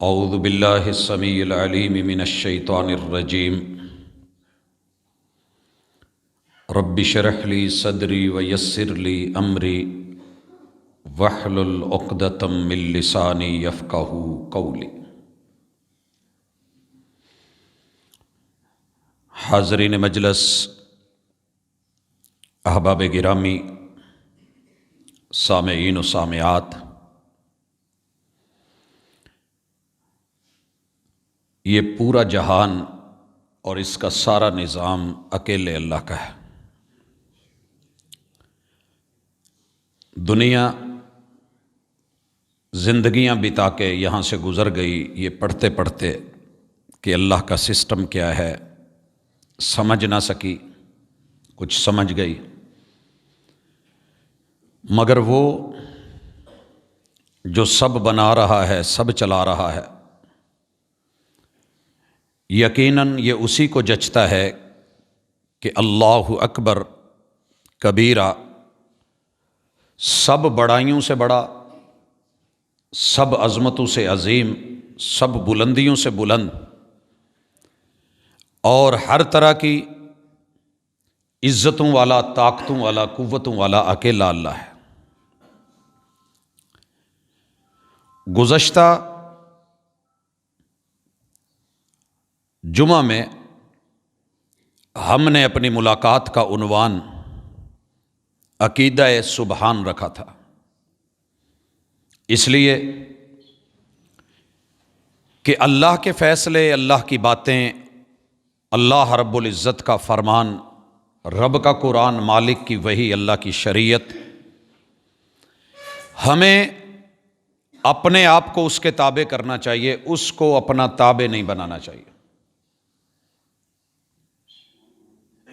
اعوذ باللہ السمیع العلیم من الشیطان الرجیم رب اشرح لی صدری ویسر لی امری واحلل عقدۃ من لسانی یفقہوا قولی۔ حاضرین مجلس، احباب گرامی، سامعین و سامعات، یہ پورا جہان اور اس کا سارا نظام اکیلے اللہ کا ہے۔ دنیا زندگیاں بتا کے یہاں سے گزر گئی یہ پڑھتے پڑھتے کہ اللہ کا سسٹم کیا ہے سمجھ نہ سکی، کچھ سمجھ گئی، مگر وہ جو سب بنا رہا ہے، سب چلا رہا ہے، یقیناً یہ اسی کو جچتا ہے کہ اللہ اکبر کبیرہ، سب بڑائیوں سے بڑا، سب عظمتوں سے عظیم، سب بلندیوں سے بلند، اور ہر طرح کی عزتوں والا، طاقتوں والا، قوتوں والا اکیلا اللہ ہے۔ گزشتہ جمعہ میں ہم نے اپنی ملاقات کا عنوان عقیدہ سبحان رکھا تھا، اس لیے کہ اللہ کے فیصلے، اللہ کی باتیں، اللہ رب العزت کا فرمان، رب کا قرآن، مالک کی وحی، اللہ کی شریعت، ہمیں اپنے آپ کو اس کے تابع کرنا چاہیے، اس کو اپنا تابع نہیں بنانا چاہیے۔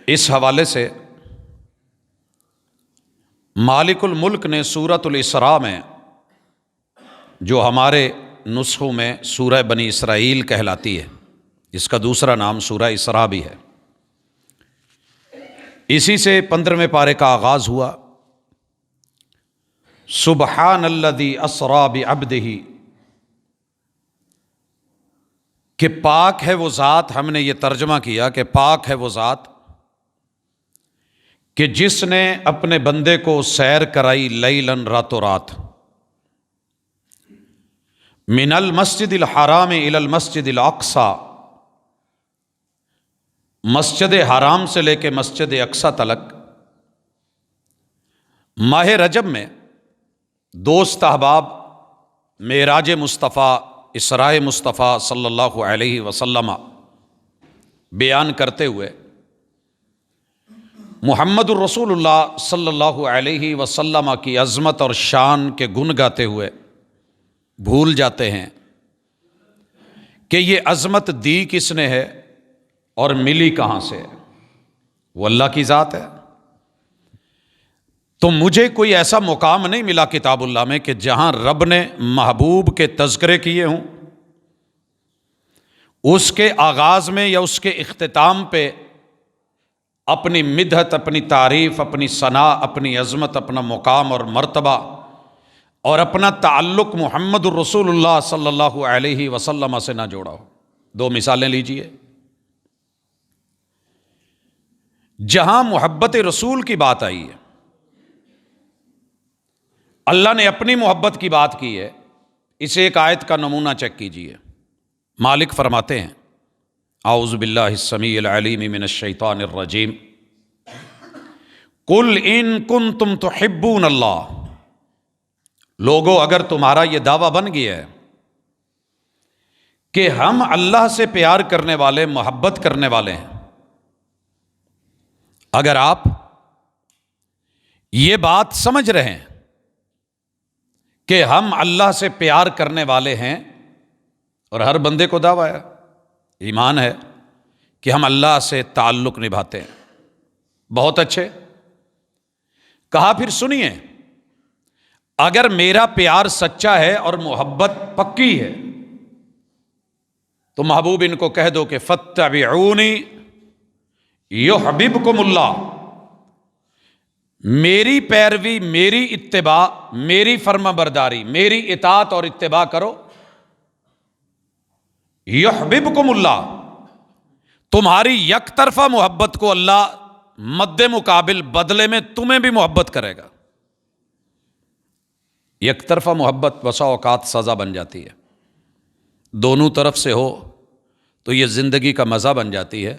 اس حوالے سے مالک الملک نے سورۃ الاسراء میں، جو ہمارے نسخوں میں سورہ بنی اسرائیل کہلاتی ہے، اس کا دوسرا نام سورہ اسراء بھی ہے، اسی سے 15ویں پارے کا آغاز ہوا۔ سبحان الذی اسریٰ بعبدہ، کہ پاک ہے وہ ذات، ہم نے یہ ترجمہ کیا کہ پاک ہے وہ ذات کہ جس نے اپنے بندے کو سیر کرائی لیلاً، راتوں رات، من المسجد الحرام الی المسجد الاقصی، مسجد حرام سے لے کے مسجد اقصی تلک، ماہ رجب میں دوست احباب معراج مصطفیٰ، اسراء مصطفیٰ صلی اللہ علیہ وسلم بیان کرتے ہوئے محمد الرسول اللہ صلی اللہ علیہ وسلم کی عظمت اور شان کے گن گاتے ہوئے بھول جاتے ہیں کہ یہ عظمت دی کس نے ہے اور ملی کہاں سے ہے؟ وہ اللہ کی ذات ہے۔ تو مجھے کوئی ایسا مقام نہیں ملا کتاب اللہ میں کہ جہاں رب نے محبوب کے تذکرے کیے ہوں، اس کے آغاز میں یا اس کے اختتام پہ اپنی مدحت، اپنی تعریف، اپنی ثنا، اپنی عظمت، اپنا مقام اور مرتبہ اور اپنا تعلق محمد الرسول اللہ صلی اللہ علیہ وسلم سے نہ جوڑا ہو۔ دو مثالیں لیجئے۔ جہاں محبت رسول کی بات آئی ہے، اللہ نے اپنی محبت کی بات کی ہے، اسے ایک آیت کا نمونہ چیک کیجئے۔ مالک فرماتے ہیں، اعوذ باللہ السمیع العلیم من الشیطان الرجیم، قل ان کنتم تحبون اللہ، لوگو اگر تمہارا یہ دعویٰ بن گیا ہے کہ ہم اللہ سے پیار کرنے والے، محبت کرنے والے ہیں، اگر آپ یہ بات سمجھ رہے ہیں کہ ہم اللہ سے پیار کرنے والے ہیں، اور ہر بندے کو دعویٰ ہے، ایمان ہے کہ ہم اللہ سے تعلق نبھاتے ہیں، بہت اچھے، کہا پھر سنیے، اگر میرا پیار سچا ہے اور محبت پکی ہے تو محبوب ان کو کہہ دو کہ فاتبعونی یحببکم اللہ، میری پیروی، میری اتباع، میری فرما برداری، میری اطاعت اور اتباع کرو یحببکم اللہ، تمہاری یک طرفہ محبت کو اللہ مد مقابل بدلے میں تمہیں بھی محبت کرے گا۔ یک طرفہ محبت بسا اوقات سزا بن جاتی ہے، دونوں طرف سے ہو تو یہ زندگی کا مزہ بن جاتی ہے۔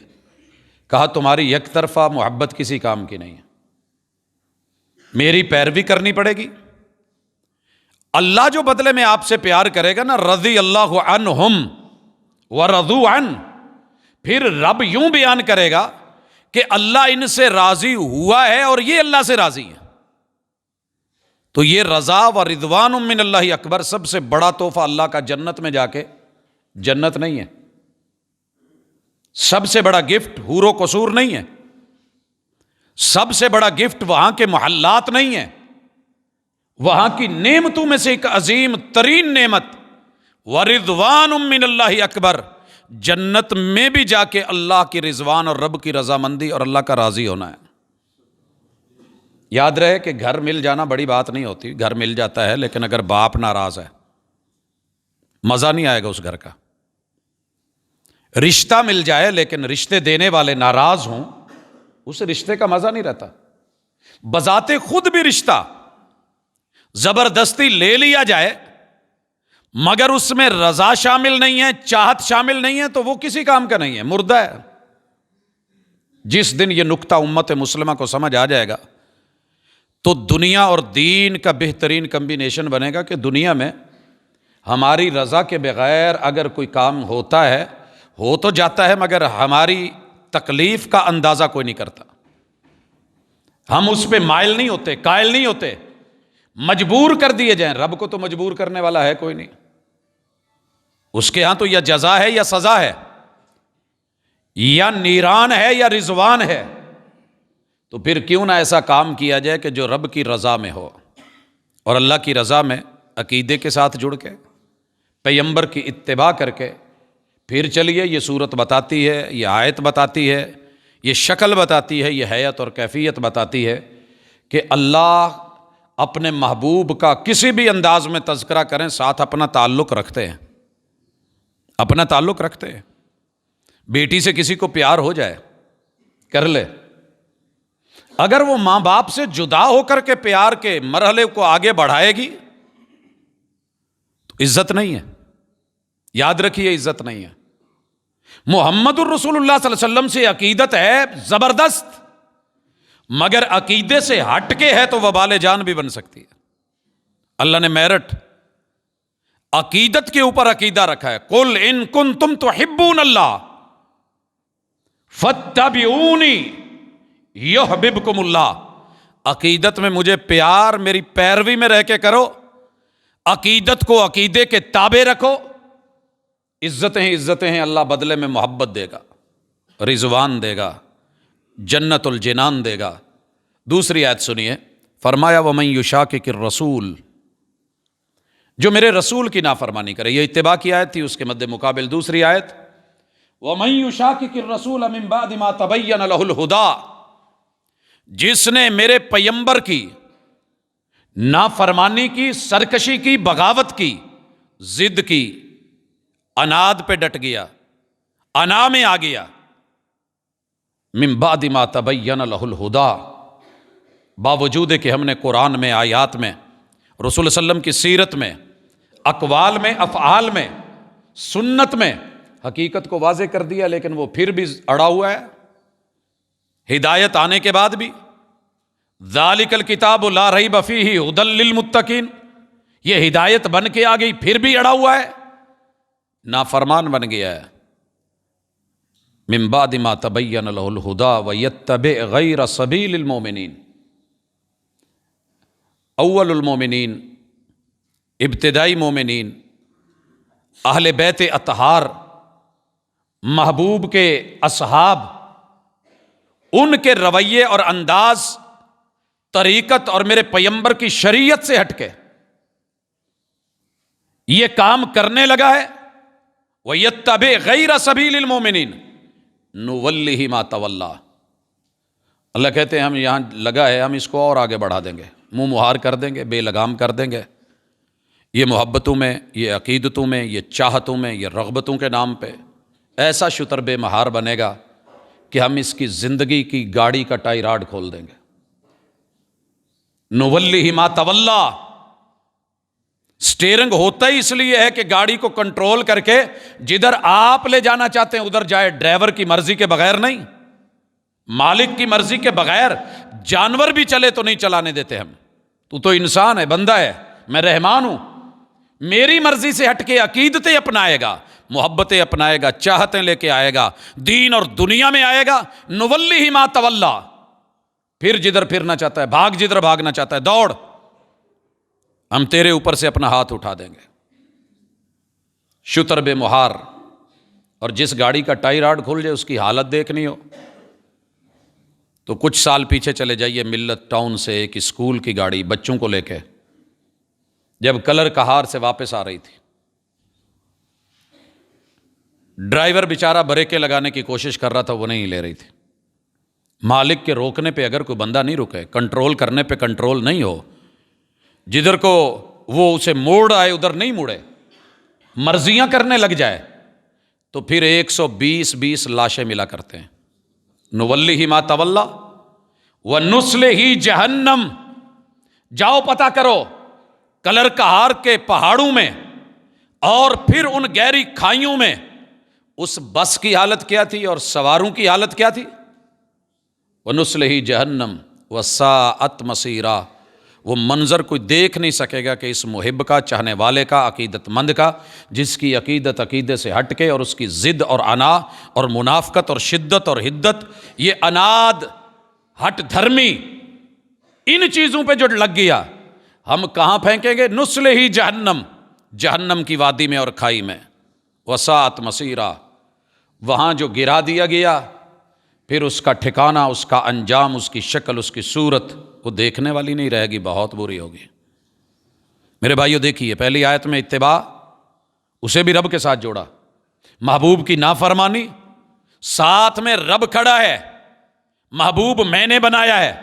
کہا تمہاری یک طرفہ محبت کسی کام کی نہیں ہے، میری پیروی کرنی پڑے گی۔ اللہ جو بدلے میں آپ سے پیار کرے گا نا، رضی اللہ عنہم ورضوا عنہ، پھر رب یوں بیان کرے گا کہ اللہ ان سے راضی ہوا ہے اور یہ اللہ سے راضی ہے۔ تو یہ رضا و رضوان من اللہ اکبر، سب سے بڑا تحفہ اللہ کا جنت میں جا کے، جنت نہیں ہے، سب سے بڑا گفٹ حور و قصور نہیں ہے، سب سے بڑا گفٹ وہاں کے محلات نہیں ہے، وہاں کی نعمتوں میں سے ایک عظیم ترین نعمت ورضوان من اللہ اکبر، جنت میں بھی جا کے اللہ کی رضوان اور رب کی رضامندی اور اللہ کا راضی ہونا ہے۔ یاد رہے کہ گھر مل جانا بڑی بات نہیں ہوتی، گھر مل جاتا ہے، لیکن اگر باپ ناراض ہے مزہ نہیں آئے گا اس گھر کا۔ رشتہ مل جائے لیکن رشتے دینے والے ناراض ہوں، اس رشتے کا مزہ نہیں رہتا۔ بذات خود بھی رشتہ زبردستی لے لیا جائے مگر اس میں رضا شامل نہیں ہے، چاہت شامل نہیں ہے، تو وہ کسی کام کا نہیں ہے، مردہ ہے۔ جس دن یہ نکتہ امت مسلمہ کو سمجھ آ جائے گا تو دنیا اور دین کا بہترین کمبینیشن بنے گا کہ دنیا میں ہماری رضا کے بغیر اگر کوئی کام ہوتا ہے، ہو تو جاتا ہے مگر ہماری تکلیف کا اندازہ کوئی نہیں کرتا، ہم اس پہ مائل نہیں ہوتے، قائل نہیں ہوتے، مجبور کر دیے جائیں۔ رب کو تو مجبور کرنے والا ہے کوئی نہیں، اس کے ہاں تو یا جزا ہے یا سزا ہے، یا نیران ہے یا رضوان ہے۔ تو پھر کیوں نہ ایسا کام کیا جائے کہ جو رب کی رضا میں ہو، اور اللہ کی رضا میں عقیدے کے ساتھ جڑ کے، پیغمبر کی اتباع کر کے، پھر چلیے یہ صورت بتاتی ہے، یہ آیت بتاتی ہے، یہ شکل بتاتی ہے، یہ حیت اور کیفیت بتاتی ہے کہ اللہ اپنے محبوب کا کسی بھی انداز میں تذکرہ کریں، ساتھ اپنا تعلق رکھتے ہیں، اپنا تعلق رکھتے ہیں۔ بیٹی سے کسی کو پیار ہو جائے، کر لے، اگر وہ ماں باپ سے جدا ہو کر کے پیار کے مرحلے کو آگے بڑھائے گی تو عزت نہیں ہے، یاد رکھیے عزت نہیں ہے۔ محمد الرسول اللہ صلی اللہ علیہ وسلم سے عقیدت ہے زبردست، مگر عقیدے سے ہٹ کے ہے تو وبال جان بھی بن سکتی ہے۔ اللہ نے میرٹ عقیدت کے اوپر عقیدہ رکھا ہے، قل ان کنتم تحبون اللہ فاتبعونی یحببکم اللہ۔ عقیدت میں مجھے پیار میری پیروی میں رہ کے کرو، عقیدت کو عقیدے کے تابع رکھو، عزتیں ہیں، اللہ بدلے میں محبت دے گا، رضوان دے گا، جنت الجنان دے گا۔ دوسری آیت سنیے، فرمایا وَمَن یُشَاقِقِ الرَّسُولَ، جو میرے رسول کی نافرمانی کرے، یہ اتباع کی آیت تھی، اس کے مد مقابل دوسری آیت وَمَن یُشَاقِقِ الرَّسُولَ مِن بَعْدِ مَا تَبَيَّنَ لَهُ الْهُدَىٰ، جس نے میرے پیغمبر کی نافرمانی کی، سرکشی کی، بغاوت کی، ضد کی، عناد پہ ڈٹ گیا، انا میں آ گیا، من بعد ما تبین لہ الہدیٰ، باوجود کہ ہم نے قرآن میں، آیات میں، رسول صلی اللہ علیہ وسلم کی سیرت میں، اقوال میں، افعال میں، سنت میں حقیقت کو واضح کر دیا، لیکن وہ پھر بھی اڑا ہوا ہے۔ ہدایت آنے کے بعد بھی ذالک الکتاب لا ریب فیہ ھدی للمتقین، یہ ہدایت بن کے آ گئی، پھر بھی اڑا ہوا ہے، نافرمان بن گیا ہے۔ من بعد ما تبین لہ الہدیٰ ویتبع غیر سبیل المؤمنین، اول المؤمنین، ابتدائی مومنین، اہل بیت اطہار، محبوب کے اصحاب، ان کے رویے اور انداز، طریقت اور میرے پیغمبر کی شریعت سے ہٹ کے یہ کام کرنے لگا ہے، وَيَتَّبِعْ غَيْرَ سَبِيلِ الْمُؤْمِنِينَ نُوَلِّهِ مَا تَوَلَّىٰ، اللہ کہتے ہیں ہم یہاں لگا ہے، ہم اس کو اور آگے بڑھا دیں گے، منہ مہار کر دیں گے، بے لگام کر دیں گے، یہ محبتوں میں، یہ عقیدتوں میں، یہ چاہتوں میں، یہ رغبتوں کے نام پہ ایسا شتر مہار بنے گا کہ ہم اس کی زندگی کی گاڑی کا ٹائی راڈ کھول دیں گے۔ نولی ما تولا، سٹیئرنگ ہوتا ہی اس لیے ہے کہ گاڑی کو کنٹرول کر کے جدھر آپ لے جانا چاہتے ہیں ادھر جائے، ڈرائیور کی مرضی کے بغیر نہیں، مالک کی مرضی کے بغیر۔ جانور بھی چلے تو نہیں چلانے دیتے ہم۔ تو انسان ہے، بندہ ہے، میں رحمان ہوں، میری مرضی سے ہٹ کے عقیدتیں اپنائے گا، محبتیں اپنائے گا، چاہتیں لے کے آئے گا، دین اور دنیا میں آئے گا، نولی ما تولا، پھر جدھر پھرنا چاہتا ہے، بھاگ جدھر بھاگنا چاہتا ہے، دوڑ، ہم تیرے اوپر سے اپنا ہاتھ اٹھا دیں گے۔ شتر مہار، اور جس گاڑی کا ٹائی راڈ کھل جائے اس کی حالت دیکھنی ہو تو کچھ سال پیچھے چلے جائیے، ملت ٹاؤن سے ایک اسکول کی گاڑی بچوں کو لے کے جب کلر کہار سے واپس آ رہی تھی، ڈرائیور بیچارہ بریکیں لگانے کی کوشش کر رہا تھا، وہ نہیں لے رہی تھی۔ مالک کے روکنے پہ اگر کوئی بندہ نہیں رکے، کنٹرول کرنے پہ کنٹرول نہیں ہو، جدھر کو وہ اسے موڑ آئے ادھر نہیں مڑے، مرضیاں کرنے لگ جائے، تو پھر 120 لاشیں ملا کرتے ہیں۔ نولی ما تولا ونصلہ جہنم، جاؤ پتہ کرو کلر کہار کے پہاڑوں میں اور پھر ان گہری کھائیوں میں اس بس کی حالت کیا تھی اور سواروں کی حالت کیا تھی۔ وَنُصْلِهِ جہنم وَسَاءَتْ مَصِيرًا، وہ منظر کوئی دیکھ نہیں سکے گا کہ اس محب کا، چاہنے والے کا، عقیدت مند کا، جس کی عقیدت عقیدے سے ہٹ کے اور اس کی ضد اور انا اور منافقت اور شدت اور حدت، یہ اناد، ہٹ دھرمی، ان چیزوں پہ جو لگ گیا، ہم کہاں پھینکیں گے؟ نُصْلِهِ جہنم، جہنم کی وادی میں اور کھائی میں، وَسَاءَتْ مَصِيرًا، وہاں جو گرا دیا گیا، پھر اس کا ٹھکانہ، اس کا انجام، اس کی شکل، اس کی صورت وہ دیکھنے والی نہیں رہے گی، بہت بری ہوگی۔ میرے بھائیو دیکھیے، پہلی آیت میں اتباع، اسے بھی رب کے ساتھ جوڑا، محبوب کی نافرمانی، ساتھ میں رب کھڑا ہے، محبوب میں نے بنایا ہے،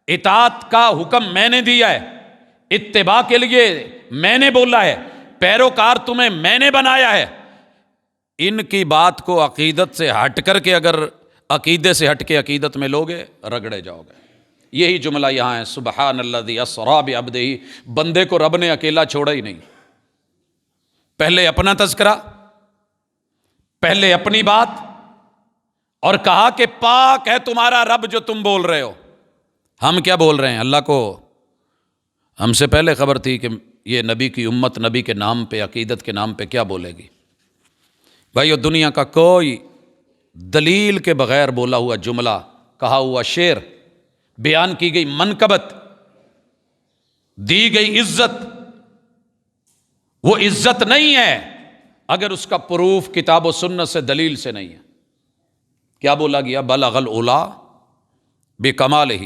اطاعت کا حکم میں نے دیا ہے، اتباع کے لیے میں نے بولا ہے، پیروکار تمہیں میں نے بنایا ہے۔ ان کی بات کو عقیدت سے ہٹ کر کے، اگر عقیدے سے ہٹ کے عقیدت میں لوگے، رگڑے جاؤ گے۔ یہی جملہ یہاں ہے، سبحان الذی اسریٰ بعبدہ، بندے کو رب نے اکیلا چھوڑا ہی نہیں۔ پہلے اپنا تذکرہ، پہلے اپنی بات، اور کہا کہ پاک ہے تمہارا رب جو تم بول رہے ہو۔ ہم کیا بول رہے ہیں؟ اللہ کو ہم سے پہلے خبر تھی کہ یہ نبی کی امت نبی کے نام پہ، عقیدت کے نام پہ کیا بولے گی۔ بھائیو، دنیا کا کوئی دلیل کے بغیر بولا ہوا جملہ، کہا ہوا شعر، بیان کی گئی منقبت، دی گئی عزت، وہ عزت نہیں ہے اگر اس کا پروف کتاب و سنت سے، دلیل سے نہیں ہے۔ کیا بولا گیا؟ بلغ العلا بکمالہ،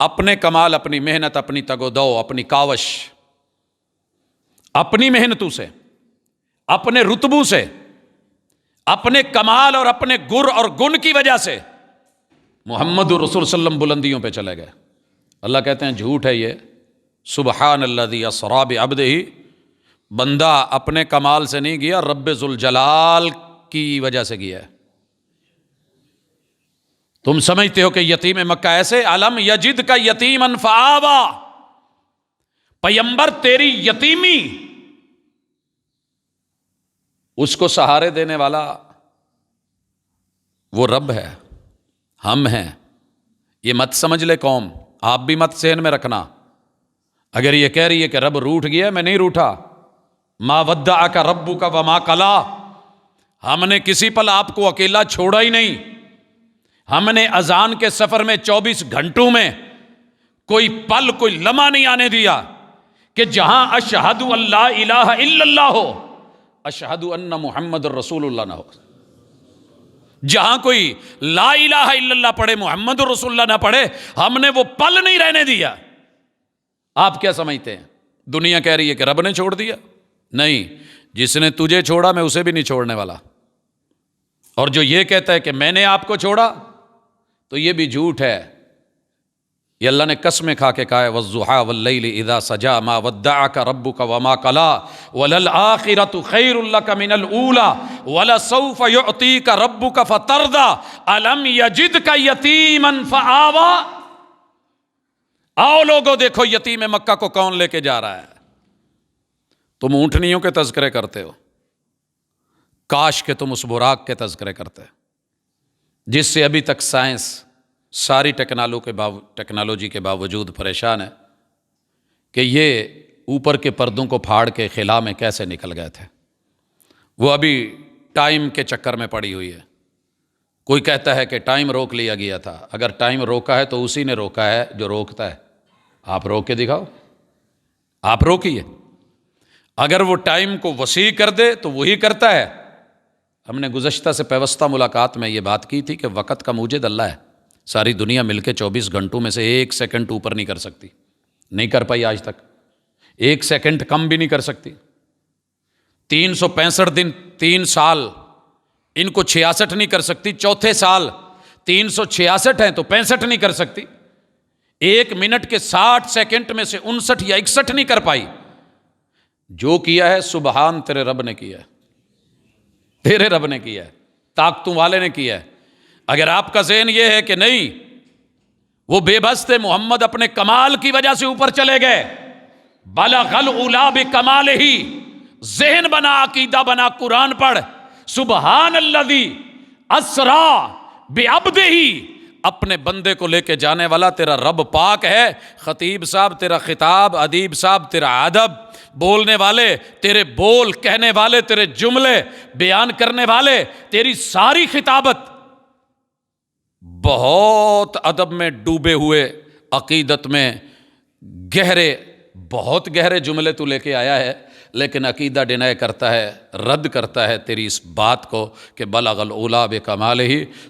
اپنے کمال، اپنی محنت، اپنی تگ و دو، اپنی کاوش، اپنی محنتوں سے، اپنے رتبوں سے، اپنے کمال اور اپنے گر اور گن کی وجہ سے محمد رسول صلی اللہ علیہ وسلم بلندیوں پہ چلے گئے۔ اللہ کہتے ہیں جھوٹ ہے یہ، سبحان الذی اسریٰ بعبدہ، بندہ اپنے کمال سے نہیں گیا، رب ذوالجلال کی وجہ سے گیا ہے۔ تم سمجھتے ہو کہ یتیم مکہ ایسے، الم یجد کا یتیما فآویٰ، پیمبر تیری یتیمی، اس کو سہارے دینے والا وہ رب ہے، ہم ہیں۔ یہ مت سمجھ لے قوم، آپ بھی مت ذہن میں رکھنا۔ اگر یہ کہہ رہی ہے کہ رب روٹھ گیا، میں نہیں روٹھا۔ ما ودعک ربک وما قلی، ہم نے کسی پل آپ کو اکیلا چھوڑا ہی نہیں۔ ہم نے اذان کے سفر میں 24 گھنٹوں میں کوئی پل، کوئی لمحہ نہیں آنے دیا کہ جہاں اشہد ان لا الہ الا اللہ ہو، اشہد ان محمد رسول اللہ نہ ہو۔ جہاں کوئی لا الہ الا اللہ پڑھے، محمد رسول اللہ نہ پڑھے، ہم نے وہ پل نہیں رہنے دیا۔ آپ کیا سمجھتے ہیں؟ دنیا کہہ رہی ہے کہ رب نے چھوڑ دیا؟ نہیں، جس نے تجھے چھوڑا میں اسے بھی نہیں چھوڑنے والا۔ اور جو یہ کہتا ہے کہ میں نے آپ کو چھوڑا، تو یہ بھی جھوٹ ہے۔ یہ اللہ نے قسمیں کھا کے کہا ہے والضحیٰ واللیل اذا سجا ما ودعک ربک وما قلی وللآخرۃ خیر لک من الاولی ولسوف یعطیک ربک فترضی الم یجدک یتیما فآوی۔ آؤ لوگوں دیکھو یتیم مکہ کو کون لے کے جا رہا ہے۔ تم اونٹنیوں کے تذکرے کرتے ہو، کاش کہ تم اس براق کے تذکرے کرتے جس سے ابھی تک سائنس ساری ٹیکنالوجی کے باوجود پریشان ہے کہ یہ اوپر کے پردوں کو پھاڑ کے خلا میں کیسے نکل گئے تھے۔ وہ ابھی ٹائم کے چکر میں پڑی ہوئی ہے۔ کوئی کہتا ہے کہ ٹائم روک لیا گیا تھا، اگر ٹائم روکا ہے تو اسی نے روکا ہے جو روکتا ہے۔ آپ روک کے دکھاؤ، آپ روکیے۔ اگر وہ ٹائم کو وسیع کر دے تو وہی کرتا ہے۔ ہم نے گزشتہ سے پیوستہ ملاقات میں یہ بات کی تھی کہ وقت کا موجد اللہ ہے۔ ساری دنیا مل کے 24 گھنٹوں میں سے 1 سیکنڈ اوپر نہیں کر سکتی، نہیں کر پائی آج تک۔ 1 سیکنڈ کم بھی نہیں کر سکتی۔ 365 دن 3 سال ان کو 66 نہیں کر سکتی، چوتھے سال 366 ہیں تو 65 نہیں کر سکتی۔ 1 منٹ کے 60 سیکنڈ میں سے 59 یا 61 نہیں کر پائی۔ جو کیا ہے سبحان تیرے رب نے کیا ہے، تیرے رب نے کیا ہے، طاقتوں والے نے کیا ہے۔ اگر آپ کا ذہن یہ ہے کہ نہیں وہ بے بس تھے، محمد اپنے کمال کی وجہ سے اوپر چلے گئے، بلغ العلا بکمالہ، ذہن بنا، عقیدہ بنا، قرآن پڑھ، سبحان الذی اسریٰ بعبدہ، اپنے بندے کو لے کے جانے والا تیرا رب پاک ہے۔ خطیب صاحب تیرا خطاب، ادیب صاحب تیرا ادب، بولنے والے تیرے بول، کہنے والے تیرے جملے، بیان کرنے والے تیری ساری خطابت بہت ادب میں ڈوبے ہوئے، عقیدت میں گہرے، بہت گہرے جملے تو لے کے آیا ہے، لیکن عقیدہ ڈینائی کرتا ہے، رد کرتا ہے تیری اس بات کو کہ بلغ العلا بکمالہ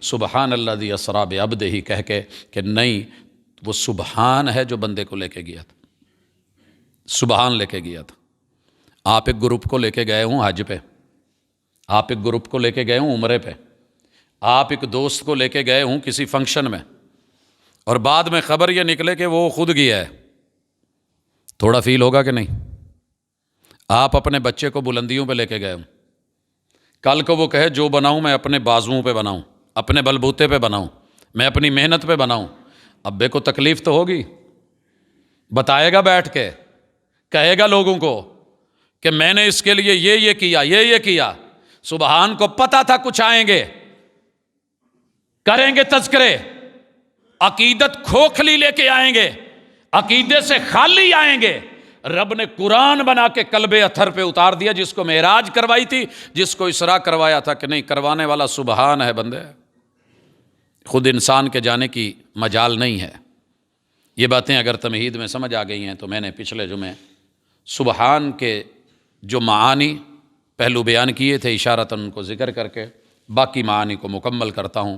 سبحان الذی اسریٰ بعبدہ کہہ کے کہ نہیں، وہ سبحان ہے جو بندے کو لے کے گیا تھا، سبحان لے کے گیا تھا۔ آپ ایک گروپ کو لے کے گئے ہوں حج پہ، آپ ایک گروپ کو لے کے گئے ہوں عمرے پہ، آپ ایک دوست کو لے کے گئے ہوں کسی فنکشن میں، اور بعد میں خبر یہ نکلے کہ وہ خود گیا ہے، تھوڑا فیل ہوگا کہ نہیں؟ آپ اپنے بچے کو بلندیوں پہ لے کے گئے ہوں، کل کو وہ کہے جو بناؤں میں اپنے بازوؤں پہ بناؤں، اپنے بلبوتے پہ بناؤں، میں اپنی محنت پہ بناؤں، ابے کو تکلیف تو ہوگی، بتائے گا بیٹھ کے، کہے گا لوگوں کو کہ میں نے اس کے لیے یہ کیا، یہ کیا۔ سبحان کو پتا تھا کچھ آئیں گے، کریں گے تذکرے، عقیدت کھوکھلی لے کے آئیں گے، عقیدے سے خالی آئیں گے۔ رب نے قرآن بنا کے قلب اتھر پہ اتار دیا، جس کو معراج کروائی تھی، جس کو اسراء کروایا تھا، کہ نہیں، کروانے والا سبحان ہے بندے، خود انسان کے جانے کی مجال نہیں ہے۔ یہ باتیں اگر تمہید میں سمجھ آ گئی ہیں تو میں نے پچھلے جمعے سبحان کے جو معانی پہلو بیان کیے تھے، اشارتاً ان کو ذکر کر کے باقی معانی کو مکمل کرتا ہوں۔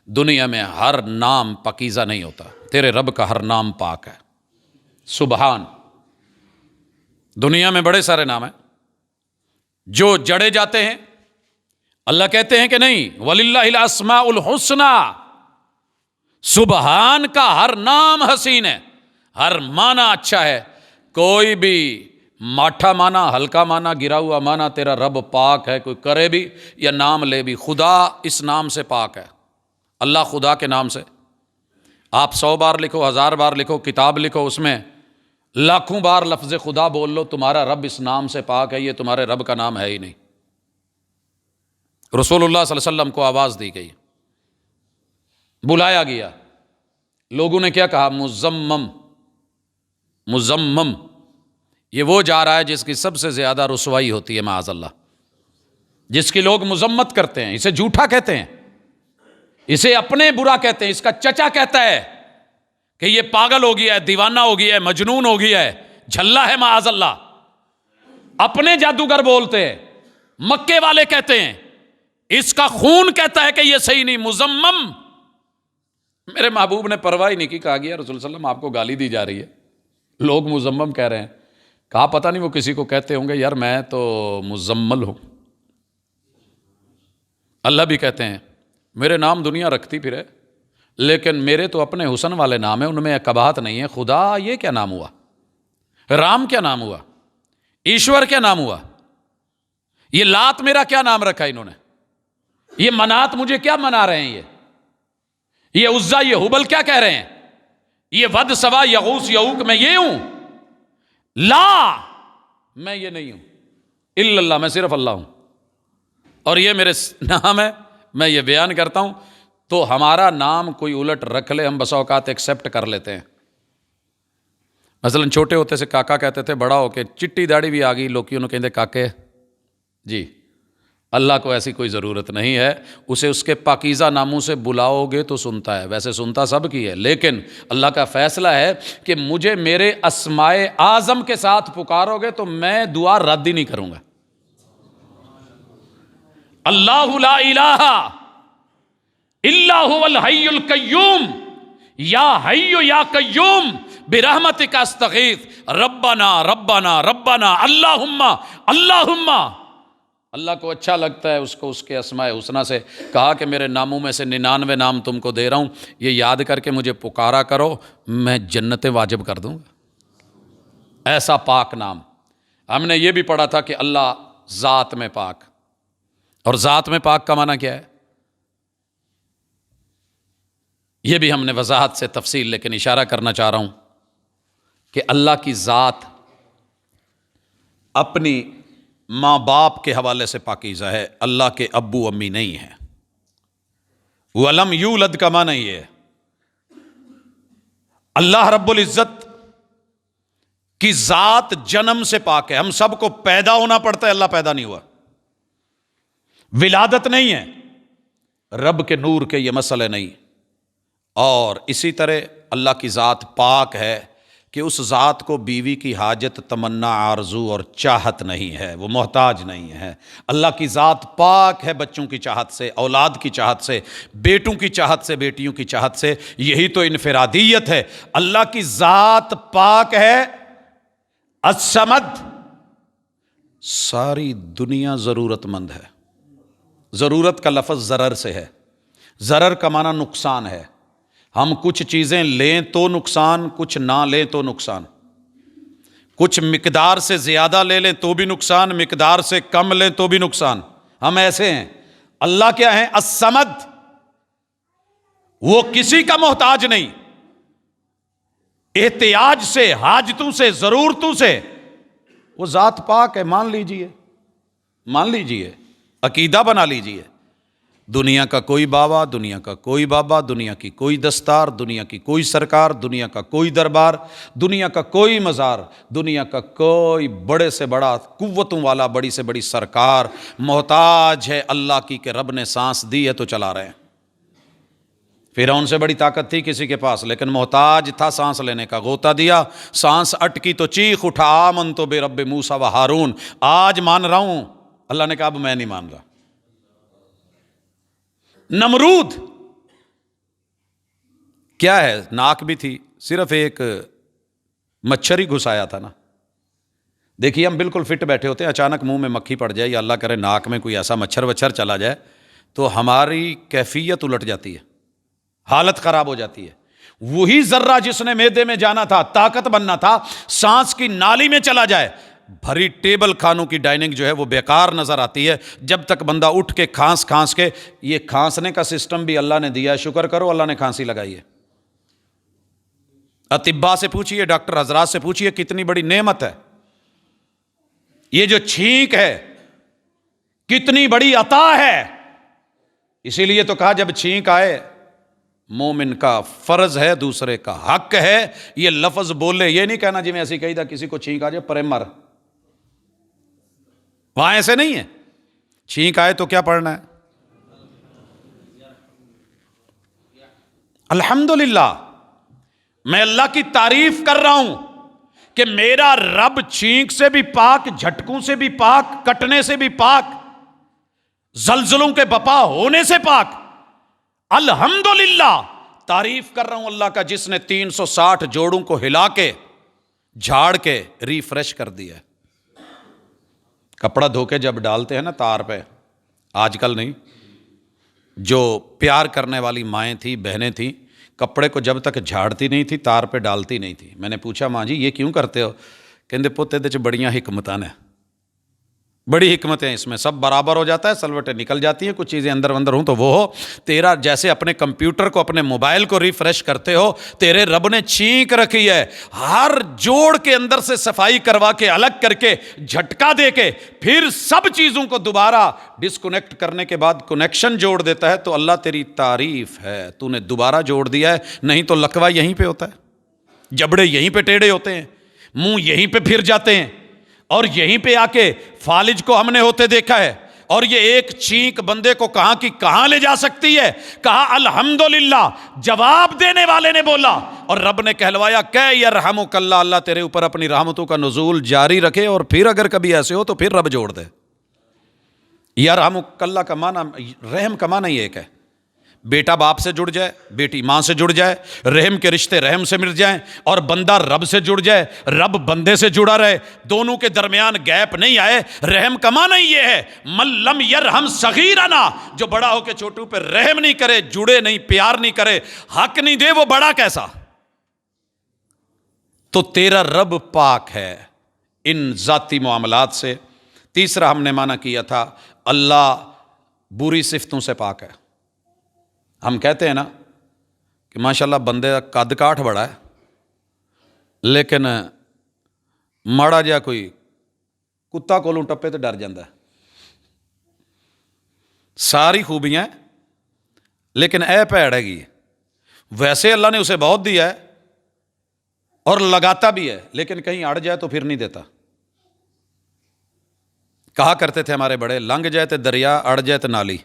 دنیا میں ہر نام پاکیزہ نہیں ہوتا، تیرے رب کا ہر نام پاک ہے۔ سبحان، دنیا میں بڑے سارے نام ہیں جو جڑے جاتے ہیں، اللہ کہتے ہیں کہ نہیں، وَلِلَّهِ الْأَسْمَاءُ الْحُسْنَى، سبحان کا ہر نام حسین ہے، ہر معنی اچھا ہے۔ کوئی بھی ماٹھا معنی، ہلکا معنی، گرا ہوا معنی تیرا رب پاک ہے، کوئی کرے بھی یا نام لے بھی، خدا اس نام سے پاک ہے۔ اللہ خدا کے نام سے آپ 100 بار لکھو، 1000 بار لکھو، کتاب لکھو، اس میں لاکھوں بار لفظ خدا بول لو، تمہارا رب اس نام سے پاک ہے، یہ تمہارے رب کا نام ہے ہی نہیں۔ رسول اللہ صلی اللہ علیہ وسلم کو آواز دی گئی، بلایا گیا، لوگوں نے کیا کہا؟ مزمم، مزمم، یہ وہ جا رہا ہے جس کی سب سے زیادہ رسوائی ہوتی ہے معاذ اللہ، جس کی لوگ مذمت کرتے ہیں، اسے جھوٹا کہتے ہیں، اسے اپنے برا کہتے ہیں، اس کا چچا کہتا ہے کہ یہ پاگل ہو گیا ہے، دیوانہ ہو گیا ہے، مجنون ہو گیا ہے، جھلا ہے معاذ اللہ۔ اپنے جادوگر بولتے ہیں، مکے والے کہتے ہیں، اس کا خون کہتا ہے کہ یہ صحیح نہیں، مزمم۔ میرے محبوب نے پرواہ نہیں کی، کہا گیا رسول اللہ علیہ وسلم آپ کو گالی دی جا رہی ہے، لوگ مزمم کہہ رہے ہیں۔ کہا پتہ نہیں وہ کسی کو کہتے ہوں گے، یار میں تو مزمل ہوں۔ اللہ بھی کہتے ہیں میرے نام دنیا رکھتی پھرے، لیکن میرے تو اپنے حسن والے نام ہیں، ان میں قباحت نہیں ہے. خدا یہ کیا نام ہوا؟ رام کیا نام ہوا؟ ایشور کیا نام ہوا؟ یہ لات میرا کیا نام رکھا انہوں نے؟ یہ منات مجھے کیا منا رہے ہیں؟ یہ عزا، یہ ہبل کیا کہہ رہے ہیں؟ یہ ود، سوا، یغوث، یعوق میں یہ ہوں؟ لا، میں یہ نہیں ہوں. الا اللہ، میں صرف اللہ ہوں، اور یہ میرے نام ہے، میں یہ بیان کرتا ہوں. تو ہمارا نام کوئی الٹ رکھ لے، ہم بسا اوقات ایکسیپٹ کر لیتے ہیں. مثلا چھوٹے ہوتے سے کاکا کہتے تھے، بڑا ہو کے چٹی داڑھی بھی آ گئی، لوگ انہوں کہتے کاکے. جی، اللہ کو ایسی کوئی ضرورت نہیں ہے. اسے اس کے پاکیزہ ناموں سے بلاؤ گے تو سنتا ہے، ویسے سنتا سب کی ہے، لیکن اللہ کا فیصلہ ہے کہ مجھے میرے اسماء اعظم کے ساتھ پکارو گے تو میں دعا رد ہی نہیں کروں گا. اللہ لا الہ الا هو الحی القیوم، یا حی یا قیوم برحمتک استغیث، ربنا ربنا ربنا اللہم اللہم. اللہ کو اچھا لگتا ہے اس کو اس کے اسماء حسنہ سے کہا کہ میرے ناموں میں سے 99 نام تم کو دے رہا ہوں، یہ یاد کر کے مجھے پکارا کرو، میں جنت واجب کر دوں گا. ایسا پاک نام. ہم نے یہ بھی پڑھا تھا کہ اللہ ذات میں پاک، اور ذات میں پاک کا معنی کیا ہے؟ یہ بھی ہم نے وضاحت سے تفصیل لیکن اشارہ کرنا چاہ رہا ہوں کہ اللہ کی ذات اپنی ماں باپ کے حوالے سے پاکیزہ ہے. اللہ کے ابو امی نہیں ہیں. وَلَمْ يُولَدْ کا معنی یہ ہے اللہ رب العزت کی ذات جنم سے پاک ہے. ہم سب کو پیدا ہونا پڑتا ہے، اللہ پیدا نہیں ہوا. ولادت نہیں ہے، رب کے نور کے یہ مسئلے نہیں. اور اسی طرح اللہ کی ذات پاک ہے کہ اس ذات کو بیوی کی حاجت، تمنا، آرزو اور چاہت نہیں ہے، وہ محتاج نہیں ہے. اللہ کی ذات پاک ہے بچوں کی چاہت سے، اولاد کی چاہت سے، بیٹوں کی چاہت سے، بیٹیوں کی چاہت سے. یہی تو انفرادیت ہے. اللہ کی ذات پاک ہے. الصمد، ساری دنیا ضرورت مند ہے. ضرورت کا لفظ ضرر سے ہے. ضرر کا معنی نقصان ہے. ہم کچھ چیزیں لیں تو نقصان، کچھ نہ لیں تو نقصان. کچھ مقدار سے زیادہ لے لیں تو بھی نقصان، مقدار سے کم لیں تو بھی نقصان. ہم ایسے ہیں. اللہ کیا ہے؟ الصمد، وہ کسی کا محتاج نہیں. احتیاج سے، حاجتوں سے، ضرورتوں سے وہ ذات پاک ہے. مان لیجئے، مان لیجئے، عقیدہ بنا لیجئے. دنیا کا کوئی بابا، دنیا کا کوئی بابا، دنیا کی کوئی دستار، دنیا کی کوئی سرکار، دنیا کا کوئی دربار، دنیا کا کوئی مزار، دنیا کا کوئی بڑے سے بڑا قوتوں والا، بڑی سے بڑی سرکار محتاج ہے اللہ کی کہ رب نے سانس دی ہے تو چلا رہے ہیں. فرعون سے بڑی طاقت تھی کسی کے پاس، لیکن محتاج تھا سانس لینے کا. غوطہ دیا، سانس اٹکی تو چیخ اٹھا، آمنت برب موسیٰ و ہارون، آج مان رہا ہوں. اللہ نے کہا اب میں نہیں مان رہا. نمرود کیا ہے؟ ناک بھی تھی، صرف ایک مچھر ہی گھسایا تھا نا. دیکھیے ہم بالکل فٹ بیٹھے ہوتے ہیں، اچانک منہ میں مکھی پڑ جائے یا اللہ کرے ناک میں کوئی ایسا مچھر وچھر چلا جائے تو ہماری کیفیت الٹ جاتی ہے، حالت خراب ہو جاتی ہے. وہی ذرہ جس نے معدے میں جانا تھا، طاقت بننا تھا، سانس کی نالی میں چلا جائے، بھری ٹیبل کھانوں کی ڈائننگ جو ہے وہ بیکار نظر آتی ہے جب تک بندہ اٹھ کے کھانس کھانس کے. یہ کھانسنے کا سسٹم بھی اللہ نے دیا ہے، شکر کرو اللہ نے کھانسی لگائی ہے. اطباء سے پوچھئے، ڈاکٹر حضرات سے پوچھئے، کتنی بڑی نعمت ہے یہ جو چھینک ہے، کتنی بڑی عطا ہے. اسی لیے تو کہا جب چھینک آئے مومن کا فرض ہے، دوسرے کا حق ہے یہ لفظ بولے. یہ نہیں کہنا جی میں ایسی کہی تھا کسی کو چھینک آ جائے پرے مر، وہاں ایسے نہیں ہے. چھینک آئے تو کیا پڑھنا ہے؟ الحمدللہ. میں اللہ کی تعریف کر رہا ہوں کہ میرا رب چھینک سے بھی پاک، جھٹکوں سے بھی پاک، کٹنے سے بھی پاک، زلزلوں کے بپا ہونے سے پاک. الحمدللہ تعریف کر رہا ہوں اللہ کا جس نے 360 جوڑوں کو ہلا کے جھاڑ کے ریفریش کر دیا. کپڑا دھو کے جب ڈالتے ہیں نا تار پہ، آج کل نہیں، جو پیار کرنے والی مائیں تھیں، بہنیں تھیں، کپڑے کو جب تک جھاڑتی نہیں تھی تار پہ ڈالتی نہیں تھی. میں نے پوچھا ماں جی یہ کیوں کرتے ہو؟ کہندے پوت یہ چ بڑیاں حکمتاں نے, بڑی حکمتیں اس میں, سب برابر ہو جاتا ہے, سلوٹیں نکل جاتی ہیں, کچھ چیزیں اندر اندر ہوں تو وہ ہو. تیرا جیسے اپنے کمپیوٹر کو اپنے موبائل کو ریفریش کرتے ہو, تیرے رب نے چھینک رکھی ہے, ہر جوڑ کے اندر سے صفائی کروا کے الگ کر کے جھٹکا دے کے پھر سب چیزوں کو دوبارہ ڈسکنیکٹ کرنے کے بعد کنیکشن جوڑ دیتا ہے. تو اللہ تیری تعریف ہے, تو نے دوبارہ جوڑ دیا ہے, نہیں تو لکوا یہیں پہ ہوتا ہے, جبڑے یہیں پہ ٹیڑھے ہوتے ہیں, منہ یہیں پہ پھر جاتے ہیں, اور یہیں پہ آ کے فالج کو ہم نے ہوتے دیکھا ہے. اور یہ ایک چھینک بندے کو کہاں کی کہاں لے جا سکتی ہے. کہا الحمدللہ, جواب دینے والے نے بولا اور رب نے کہلوایا کہ یرحمک اللہ, اللہ تیرے اوپر اپنی رحمتوں کا نزول جاری رکھے. اور پھر اگر کبھی ایسے ہو تو پھر رب جوڑ دے. یرحمک اللہ کا معنی, رحم کا معنی یہ ایک ہے, بیٹا باپ سے جڑ جائے, بیٹی ماں سے جڑ جائے, رحم کے رشتے رحم سے مل جائیں, اور بندہ رب سے جڑ جائے, رب بندے سے جڑا رہے, دونوں کے درمیان گیپ نہیں آئے. رحم کا معنی یہ ہے من لم یرحم صغیرنا, جو بڑا ہو کے چھوٹوں پہ رحم نہیں کرے, جڑے نہیں, پیار نہیں کرے, حق نہیں دے, وہ بڑا کیسا. تو تیرا رب پاک ہے ان ذاتی معاملات سے. تیسرا ہم نے معنی کیا تھا اللہ بری صفتوں سے پاک ہے. ہم کہتے ہیں نا کہ ماشاءاللہ بندے کا قد کاٹھ بڑا ہے, لیکن ماڑا جہا کوئی کتا کولوں ٹپے تو ڈر جاندہ ہے. ساری خوبیاں ہیں لیکن اے پیڑ ہے گی. ویسے اللہ نے اسے بہت دیا ہے اور لگاتا بھی ہے, لیکن کہیں اڑ جائے تو پھر نہیں دیتا. کہا کرتے تھے ہمارے بڑے, لنگ جائے تو دریا, اڑ جائے تو نالی.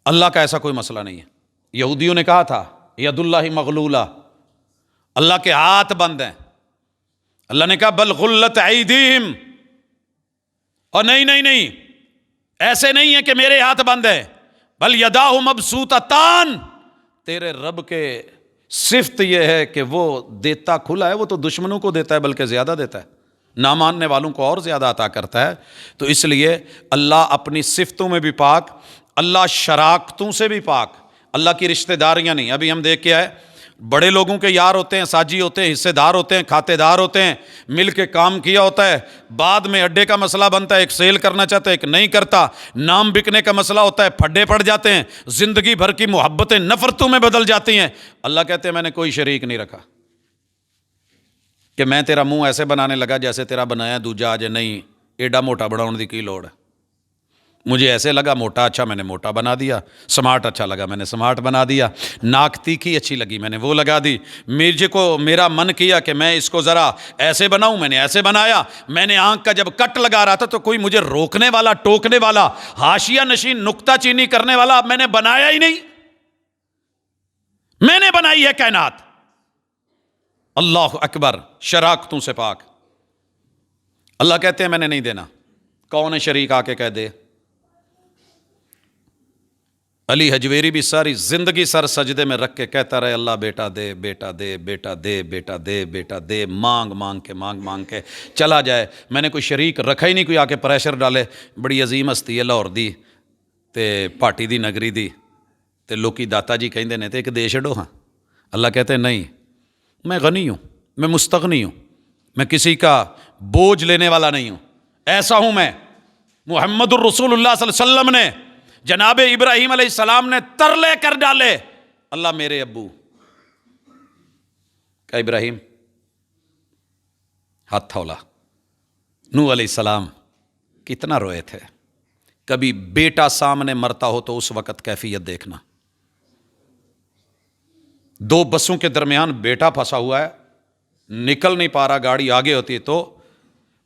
اللہ کا ایسا کوئی مسئلہ نہیں ہے. یہودیوں نے کہا تھا ید اللہ مغلولہ, اللہ کے ہاتھ بند ہیں. اللہ نے کہا بل غلت ایدیہم, اور نہیں, ایسے نہیں ہے کہ میرے ہاتھ بند ہے, بل یداہ مبسوطتان. تیرے رب کے صفت یہ ہے کہ وہ دیتا کھلا ہے, وہ تو دشمنوں کو دیتا ہے بلکہ زیادہ دیتا ہے, نہ ماننے والوں کو اور زیادہ عطا کرتا ہے. تو اس لیے اللہ اپنی صفتوں میں بھی پاک, اللہ شراکتوں سے بھی پاک. اللہ کی رشتہ داریاں نہیں. ابھی ہم دیکھ کے آئے, بڑے لوگوں کے یار ہوتے ہیں, ساجی ہوتے ہیں, حصے دار ہوتے ہیں, کھاتے دار ہوتے ہیں, مل کے کام کیا ہوتا ہے. بعد میں اڈے کا مسئلہ بنتا ہے, ایک سیل کرنا چاہتا ہے, ایک نہیں کرتا. نام بکنے کا مسئلہ ہوتا ہے, پھڈے پڑ جاتے ہیں, زندگی بھر کی محبتیں نفرتوں میں بدل جاتی ہیں. اللہ کہتے ہیں میں نے کوئی شریک نہیں رکھا کہ میں تیرا منہ ایسے بنانے لگا جیسے تیرا بنایا دوجا آج. نہیں, ایڈا موٹا بڑھاؤن دی کی لوڑ ہے. مجھے ایسے لگا موٹا اچھا, میں نے موٹا بنا دیا. سمارٹ اچھا لگا, میں نے سمارٹ بنا دیا. ناک تیکھی اچھی لگی, میں نے وہ لگا دی. مجھے کو میرا من کیا کہ میں اس کو ذرا ایسے بناؤں, میں نے ایسے بنایا. میں نے آنکھ کا جب کٹ لگا رہا تھا تو کوئی مجھے روکنے والا, ٹوکنے والا, حاشیہ نشین, نکتہ چینی کرنے والا میں نے بنایا ہی نہیں. میں نے بنائی ہے کائنات. اللہ اکبر, شراکتوں سے پاک. اللہ کہتے ہیں میں نے نہیں دینا. کون ہے شریک آ کے کہہ دے. علی حجویری بھی ساری زندگی سر سجدے میں رکھ کے کہتا رہے اللہ بیٹا دے, بیٹا دے, بیٹا دے, بیٹا دے, بیٹا دے, مانگ مانگ کے چلا جائے. میں نے کوئی شریک رکھا ہی نہیں کوئی آ کے پریشر ڈالے. بڑی عظیم ہستی ہے لاہور دی تے پاٹی دی نگری دی تے لوکی داتا جی کہندے نے تے ایک دے چھڈو. ہاں, اللہ کہتے ہیں نہیں, میں غنی ہوں, میں مستغنی ہوں, میں کسی کا بوجھ لینے والا نہیں ہوں. ایسا ہوں میں. محمد الرسول اللہ صلی اللہ علیہ وسلم نے جناب ابراہیم علیہ السلام نے ترلے کر ڈالے, اللہ میرے ابو کا ابراہیم ہاتھ تھولا. نوح علیہ السلام کتنا روئے تھے. کبھی بیٹا سامنے مرتا ہو تو اس وقت کیفیت دیکھنا. 2 بسوں کے درمیان بیٹا پھنسا ہوا ہے, نکل نہیں پا رہا, گاڑی آگے ہوتی ہے تو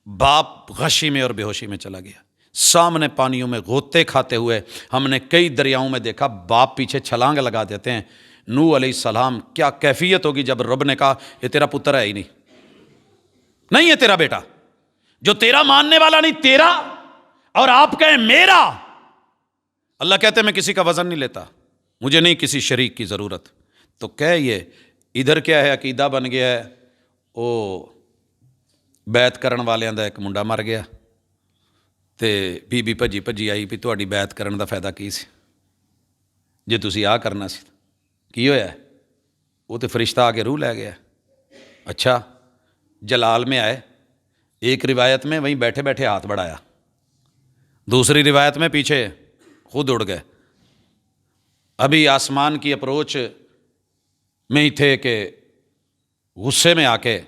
باپ غشی میں اور بے ہوشی میں چلا گیا. سامنے پانیوں میں غوطے کھاتے ہوئے ہم نے کئی دریاؤں میں دیکھا, باپ پیچھے چھلانگ لگا دیتے ہیں. نوح علیہ السلام کیا کیفیت ہوگی جب رب نے کہا یہ تیرا پتر ہے ہی نہیں ہے تیرا بیٹا, جو تیرا ماننے والا نہیں تیرا, اور آپ کہیں میرا. اللہ کہتے ہیں میں کسی کا وزن نہیں لیتا, مجھے نہیں کسی شریک کی ضرورت. تو کہ یہ ادھر کیا ہے, عقیدہ بن گیا ہے وہ بیعت کرن والیاں دا ایک منڈا مر گیا تے بی بھجی آئی بھی تہاڈی بیعت کرن دا فائدہ کی سی, جے تسی آ کرنا سی. کی ہوا ہے وہ تو فرشتہ آ کے روح لے گیا. اچھا جلال میں آئے, ایک روایت میں وہیں بیٹھے بیٹھے ہاتھ بڑھایا, دوسری روایت میں پیچھے خود اڑ گئے. ابھی آسمان کی اپروچ میں ہی تھے کہ غصے میں آ کے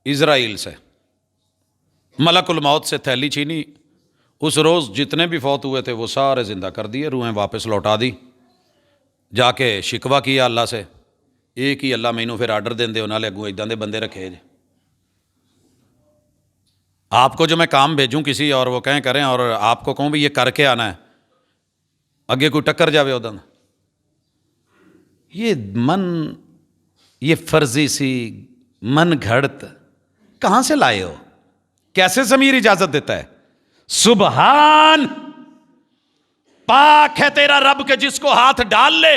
اسرائیل سے ملک الموت سے تھیلی چھینی. اس روز جتنے بھی فوت ہوئے تھے وہ سارے زندہ کر دیے, روحیں واپس لوٹا دی. جا کے شکوہ کیا اللہ سے, ایک ہی اللہ مینوں پھر آرڈر دیں دے انہاں لے اگوں اداں دے بندے رکھے جے. آپ کو جو میں کام بھیجوں کسی اور وہ کہیں کریں, اور آپ کو کہوں بھی یہ کر کے آنا ہے, اگے کوئی ٹکر جاوے اداں. یہ فرضی سی من گھڑت کہاں سے لائے ہو؟ کیسے ضمیر اجازت دیتا ہے؟ سبحان, پاک ہے تیرا رب کہ جس کو ہاتھ ڈال لے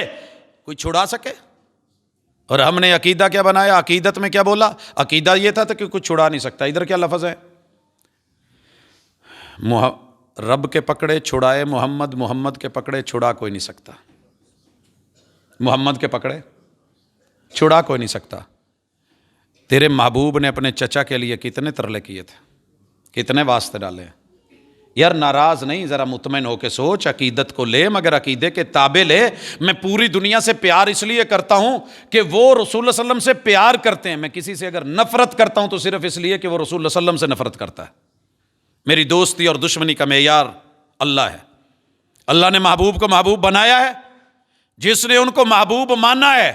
کوئی چھڑا سکے. اور ہم نے عقیدہ کیا بنایا؟ عقیدت میں کیا بولا؟ عقیدہ یہ تھا کہ کچھ چھڑا نہیں سکتا. ادھر کیا لفظ ہے؟ رب کے پکڑے چھڑائے محمد, محمد کے پکڑے چھڑا کوئی نہیں سکتا. محمد کے پکڑے چھڑا کوئی نہیں سکتا. تیرے محبوب نے اپنے چچا کے لیے کتنے ترلے کیے تھے, کتنے واسطے ڈالے ہیں. یار ناراض نہیں, ذرا مطمئن ہو کے سوچ, عقیدت کو لے مگر عقیدے کے تابع لے. میں پوری دنیا سے پیار اس لیے کرتا ہوں کہ وہ رسول اللہ صلی اللہ علیہ وسلم سے پیار کرتے ہیں. میں کسی سے اگر نفرت کرتا ہوں تو صرف اس لیے کہ وہ رسول اللہ صلی اللہ علیہ وسلم سے نفرت کرتا ہے. میری دوستی اور دشمنی کا معیار اللہ ہے. اللہ نے محبوب کو محبوب بنایا ہے. جس نے ان کو محبوب مانا ہے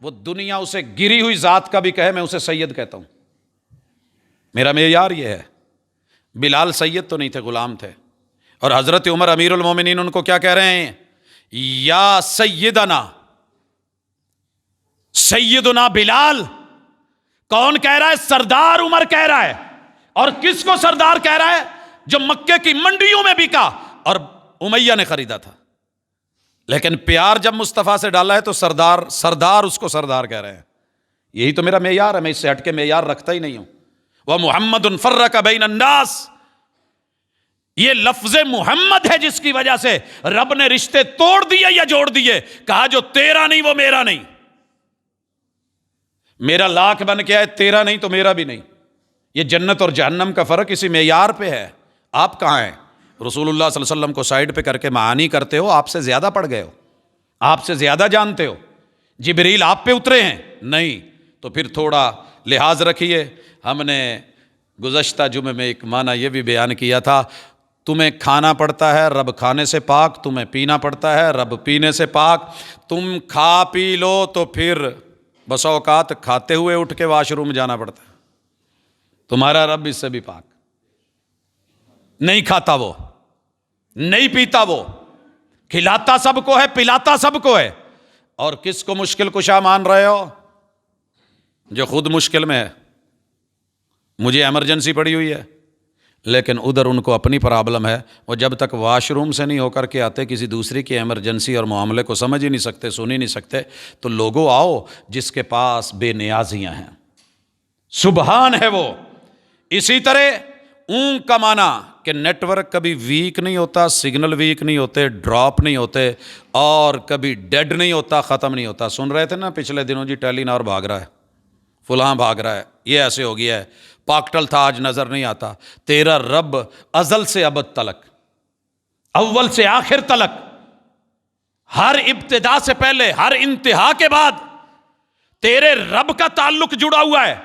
وہ دنیا اسے گری ہوئی ذات کا بھی کہے, میں اسے سید کہتا ہوں. میرا معیار یہ ہے. بلال سید تو نہیں تھے, غلام تھے. اور حضرت عمر امیر المومنین ان کو کیا کہہ رہے ہیں؟ یا سیدنا, سیدنا بلال. کون کہہ رہا ہے؟ سردار عمر کہہ رہا ہے. اور کس کو سردار کہہ رہا ہے؟ جو مکے کی منڈیوں میں بکا اور امیہ نے خریدا تھا. لیکن پیار جب مصطفیٰ سے ڈالا ہے تو سردار, سردار اس کو سردار کہہ رہے ہیں. یہی تو میرا معیار ہے, میں اس سے ہٹ کے معیار رکھتا ہی نہیں ہوں. وَمُحَمَّدٌ فَرَّقَ بَيْنَ النَّاسِ, یہ لفظ محمد ہے جس کی وجہ سے رب نے رشتے توڑ دیے یا جوڑ دیے. کہا جو تیرا نہیں وہ میرا نہیں. میرا لاکھ بن کے ہے, تیرا نہیں تو میرا بھی نہیں. یہ جنت اور جہنم کا فرق اسی معیار پہ ہے. آپ کہاں ہیں؟ رسول اللہ صلی اللہ علیہ وسلم کو سائڈ پہ کر کے معانی کرتے ہو, آپ سے زیادہ پڑھ گئے ہو, آپ سے زیادہ جانتے ہو. جبریل آپ پہ اترے ہیں نہیں, تو پھر تھوڑا لحاظ رکھیے. ہم نے گزشتہ جمعے میں ایک معنی یہ بھی بیان کیا تھا, تمہیں کھانا پڑتا ہے رب کھانے سے پاک, تمہیں پینا پڑتا ہے رب پینے سے پاک. تم کھا پی لو تو پھر بسا اوقات کھاتے ہوئے اٹھ کے واش روم جانا پڑتا ہے. تمہارا رب اس سے بھی پاک. نہیں کھاتا وہ, نہیں پیتا وہ, کھلاتا سب کو ہے, پلاتا سب کو ہے. اور کس کو مشکل کشا مان رہے ہو؟ جو خود مشکل میں ہے. مجھے ایمرجنسی پڑی ہوئی ہے, لیکن ادھر ان کو اپنی پرابلم ہے. وہ جب تک واش روم سے نہیں ہو کر کے آتے, کسی دوسری کی ایمرجنسی اور معاملے کو سمجھ ہی نہیں سکتے, سن ہی نہیں سکتے. تو لوگوں آؤ جس کے پاس بے نیازیاں ہیں, سبحان ہے وہ. اسی طرح اون کا معنی کہ نیٹ ورک کبھی ویک نہیں ہوتا, سگنل ویک نہیں ہوتے, ڈراپ نہیں ہوتے, اور کبھی ڈیڈ نہیں ہوتا, ختم نہیں ہوتا. سن رہے تھے نا پچھلے دنوں جی ٹیلی نار بھاگ رہا ہے, فلاں بھاگ رہا ہے, یہ ایسے ہو گیا ہے, پاکٹل تھا آج نظر نہیں آتا. تیرا رب ازل سے ابد تلک, اول سے آخر تلک, ہر ابتدا سے پہلے ہر انتہا کے بعد تیرے رب کا تعلق جڑا ہوا ہے.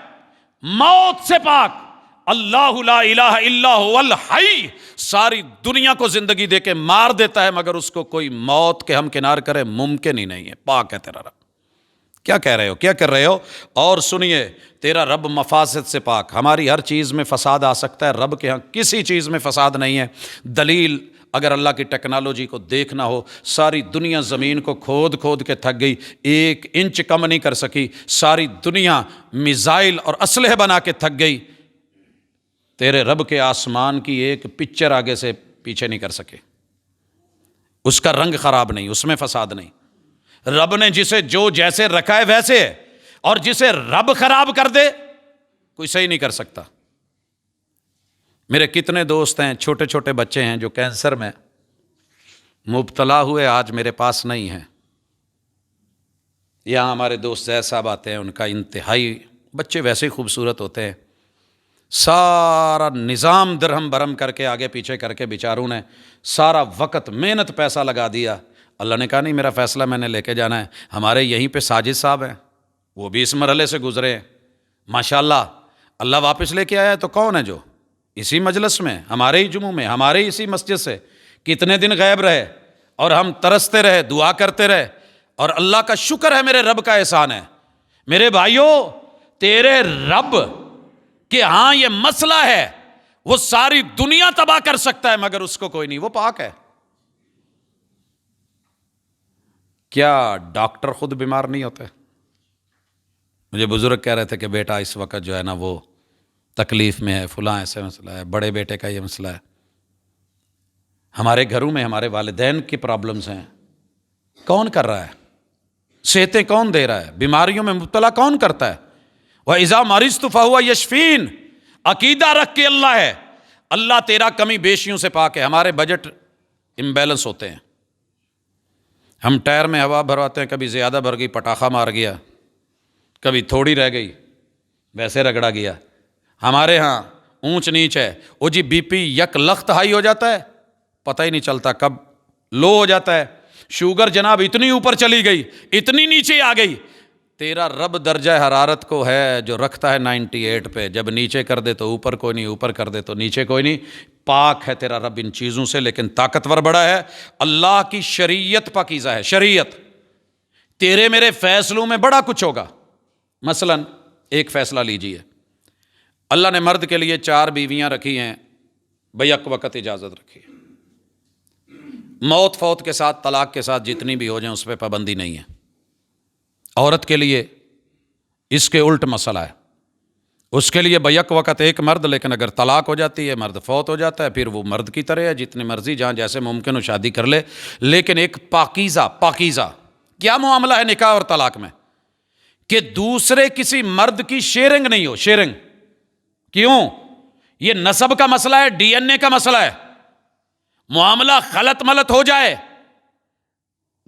موت سے پاک, اللہ لا الہ الا هو الحی, ساری دنیا کو زندگی دے کے مار دیتا ہے مگر اس کو کوئی موت کے ہم کنار کرے ممکن ہی نہیں ہے. پاک ہے تیرا رب. کیا کہہ رہے ہو, کیا کر رہے ہو؟ اور سنیے, تیرا رب مفاسد سے پاک. ہماری ہر چیز میں فساد آ سکتا ہے, رب کے ہاں کسی چیز میں فساد نہیں ہے. دلیل اگر اللہ کی ٹیکنالوجی کو دیکھنا ہو, ساری دنیا زمین کو کھود کھود کے تھک گئی, 1 انچ کم نہیں کر سکی. ساری دنیا میزائل اور اسلحے بنا کے تھک گئی, تیرے رب کے آسمان کی ایک پکچر آگے سے پیچھے نہیں کر سکے. اس کا رنگ خراب نہیں, اس میں فساد نہیں. رب نے جسے جو جیسے رکھا ہے ویسے ہے, اور جسے رب خراب کر دے کوئی صحیح نہیں کر سکتا. میرے کتنے دوست ہیں, چھوٹے چھوٹے بچے ہیں جو کینسر میں مبتلا ہوئے, آج میرے پاس نہیں ہیں. یہاں ہمارے دوست زید صاحب آتے ہیں، ان کا انتہائی، بچے ویسے ہی خوبصورت ہوتے ہیں، سارا نظام درہم برہم کر کے آگے پیچھے کر کے بیچاروں نے سارا وقت محنت پیسہ لگا دیا. اللہ نے کہا نہیں، میرا فیصلہ میں نے لے کے جانا ہے. ہمارے یہیں پہ ساجد صاحب ہیں، وہ بھی اس مرحلے سے گزرے ہیں ماشاءاللہ. اللہ واپس لے کے آیا ہے تو کون ہے جو اسی مجلس میں، ہمارے ہی جمعوں میں، ہمارے ہی اسی مسجد سے کتنے دن غائب رہے اور ہم ترستے رہے، دعا کرتے رہے. اور اللہ کا شکر ہے، میرے رب کا احسان ہے. میرے بھائیوں، تیرے رب کہ ہاں یہ مسئلہ ہے، وہ ساری دنیا تباہ کر سکتا ہے مگر اس کو کوئی نہیں، وہ پاک ہے. کیا ڈاکٹر خود بیمار نہیں ہوتے؟ مجھے بزرگ کہہ رہے تھے کہ بیٹا اس وقت جو ہے نا وہ تکلیف میں ہے، فلاں ایسے مسئلہ ہے، بڑے بیٹے کا یہ مسئلہ ہے. ہمارے گھروں میں ہمارے والدین کی پرابلمز ہیں، کون کر رہا ہے؟ صحتیں کون دے رہا ہے؟ بیماریوں میں مبتلا کون کرتا ہے؟ وَإِذَا مَرِضْتُ فَهُوَ يَشْفِينِ. عقیدہ رکھ کے اللہ ہے، اللہ تیرا کمی بیشیوں سے پاک ہے. ہمارے بجٹ امبیلنس ہوتے ہیں، ہم ٹائر میں ہوا بھرواتے ہیں، کبھی زیادہ بھر گئی پٹاخہ مار گیا، کبھی تھوڑی رہ گئی ویسے رگڑا گیا. ہمارے ہاں اونچ نیچ ہے، وہ جی بی پی یک لخت ہائی ہو جاتا ہے، پتہ ہی نہیں چلتا کب لو ہو جاتا ہے. شوگر جناب اتنی اوپر چلی گئی، اتنی نیچے آ گئی. تیرا رب درجہ حرارت کو ہے جو رکھتا ہے 98 پہ، جب نیچے کر دے تو اوپر کوئی نہیں، اوپر کر دے تو نیچے کوئی نہیں. پاک ہے تیرا رب ان چیزوں سے، لیکن طاقتور بڑا ہے. اللہ کی شریعت پاکیزہ ہے. شریعت تیرے میرے فیصلوں میں بڑا کچھ ہوگا. مثلا ایک فیصلہ لیجئے، اللہ نے مرد کے لیے 4 بیویاں رکھی ہیں، بیک وقت اجازت رکھی ہے. موت فوت کے ساتھ، طلاق کے ساتھ جتنی بھی ہو جائیں اس پہ پابندی نہیں ہے. عورت کے لیے اس کے الٹ مسئلہ ہے، اس کے لیے بیک وقت ایک مرد، لیکن اگر طلاق ہو جاتی ہے، مرد فوت ہو جاتا ہے، پھر وہ مرد کی طرح ہے، جتنی مرضی جہاں جیسے ممکن ہو شادی کر لے. لیکن ایک پاکیزہ کیا معاملہ ہے نکاح اور طلاق میں کہ دوسرے کسی مرد کی شیئرنگ نہیں ہو. شیئرنگ کیوں؟ یہ نسب کا مسئلہ ہے، ڈی این اے کا مسئلہ ہے. معاملہ غلط ملت ہو جائے،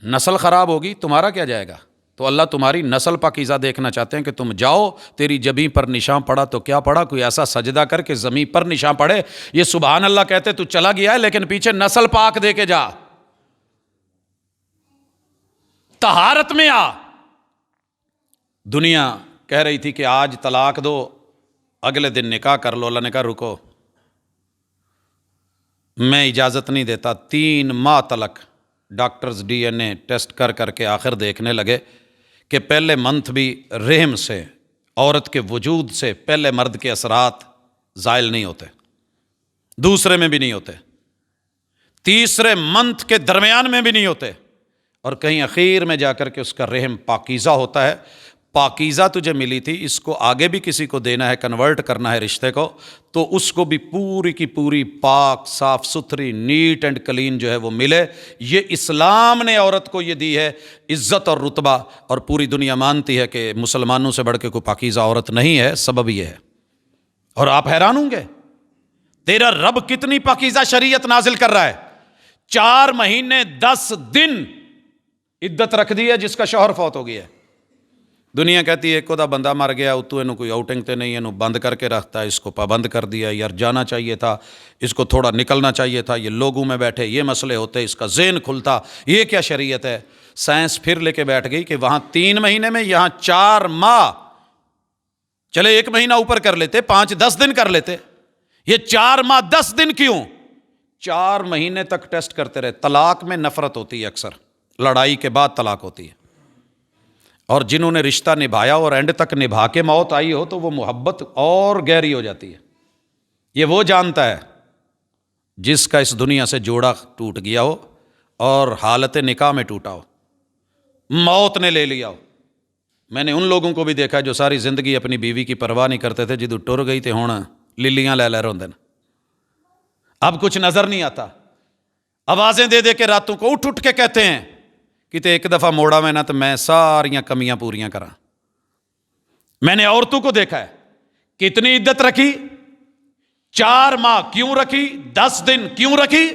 نسل خراب ہوگی، تمہارا کیا جائے گا؟ تو اللہ تمہاری نسل پاکیزہ دیکھنا چاہتے ہیں کہ تم جاؤ، تیری جبیں پر نشان پڑا تو کیا پڑا، کوئی ایسا سجدہ کر کے زمین پر نشان پڑے. یہ سبحان اللہ کہتے تو چلا گیا ہے، لیکن پیچھے نسل پاک دے کے جا، طہارت میں آ. دنیا کہہ رہی تھی کہ آج طلاق دو، اگلے دن نکاح کر لو. اللہ نے کہا رکو، میں اجازت نہیں دیتا. 3 ماہ تلک doctors D N A test کر کر کے آخر دیکھنے لگے کہ پہلے منتھ بھی رحم سے، عورت کے وجود سے پہلے مرد کے اثرات زائل نہیں ہوتے، دوسرے میں بھی نہیں ہوتے، تیسرے منتھ کے درمیان میں بھی نہیں ہوتے، اور کہیں اخیر میں جا کر کے اس کا رحم پاکیزہ ہوتا ہے. پاکیزہ تجھے ملی تھی، اس کو آگے بھی کسی کو دینا ہے، کنورٹ کرنا ہے رشتے کو، تو اس کو بھی پوری کی پوری پاک، صاف ستھری، نیٹ اینڈ کلین جو ہے وہ ملے. یہ اسلام نے عورت کو یہ دی ہے عزت اور رتبہ، اور پوری دنیا مانتی ہے کہ مسلمانوں سے بڑھ کے کوئی پاکیزہ عورت نہیں ہے. سبب یہ ہے. اور آپ حیران ہوں گے تیرا رب کتنی پاکیزہ شریعت نازل کر رہا ہے. 4 مہینے 10 دن عدت رکھ دی ہے جس کا شوہر فوت ہو گیا ہے. دنیا کہتی ہے ایک دا بندہ مر گیا، اتو اینو کوئی آؤٹنگ تے نہیں، اینو بند کر کے رکھتا ہے، اس کو پابند کر دیا. یار جانا چاہیے تھا، اس کو تھوڑا نکلنا چاہیے تھا، یہ لوگوں میں بیٹھے یہ مسئلے ہوتے، اس کا ذہن کھلتا. یہ کیا شریعت ہے؟ سائنس پھر لے کے بیٹھ گئی کہ وہاں 3 مہینے میں، یہاں 4 ماہ. چلے 1 مہینہ اوپر کر لیتے، 5-10 دن کر لیتے. یہ 4 ماہ 10 دن کیوں؟ 4 مہینے تک ٹیسٹ کرتے رہے. طلاق میں نفرت ہوتی ہے، اکثر لڑائی کے بعد طلاق ہوتی ہے. اور جنہوں نے رشتہ نبھایا اور اینڈ تک نبھا کے موت آئی ہو تو وہ محبت اور گہری ہو جاتی ہے. یہ وہ جانتا ہے جس کا اس دنیا سے جوڑا ٹوٹ گیا ہو اور حالت نکاح میں ٹوٹا ہو، موت نے لے لیا ہو. میں نے ان لوگوں کو بھی دیکھا جو ساری زندگی اپنی بیوی کی پرواہ نہیں کرتے تھے، جدو ٹر گئی تھے ہوں للیاں لے لے روندے، اب کچھ نظر نہیں آتا. آوازیں دے دے کے راتوں کو اٹھ کے کہتے ہیں کہ ایک دفعہ موڑا میں نا تو میں ساریاں کمیاں پوریاں کراں. میں نے عورتوں کو دیکھا ہے کتنی عدت رکھی، 4 ماہ کیوں رکھی، 10 دن کیوں رکھی.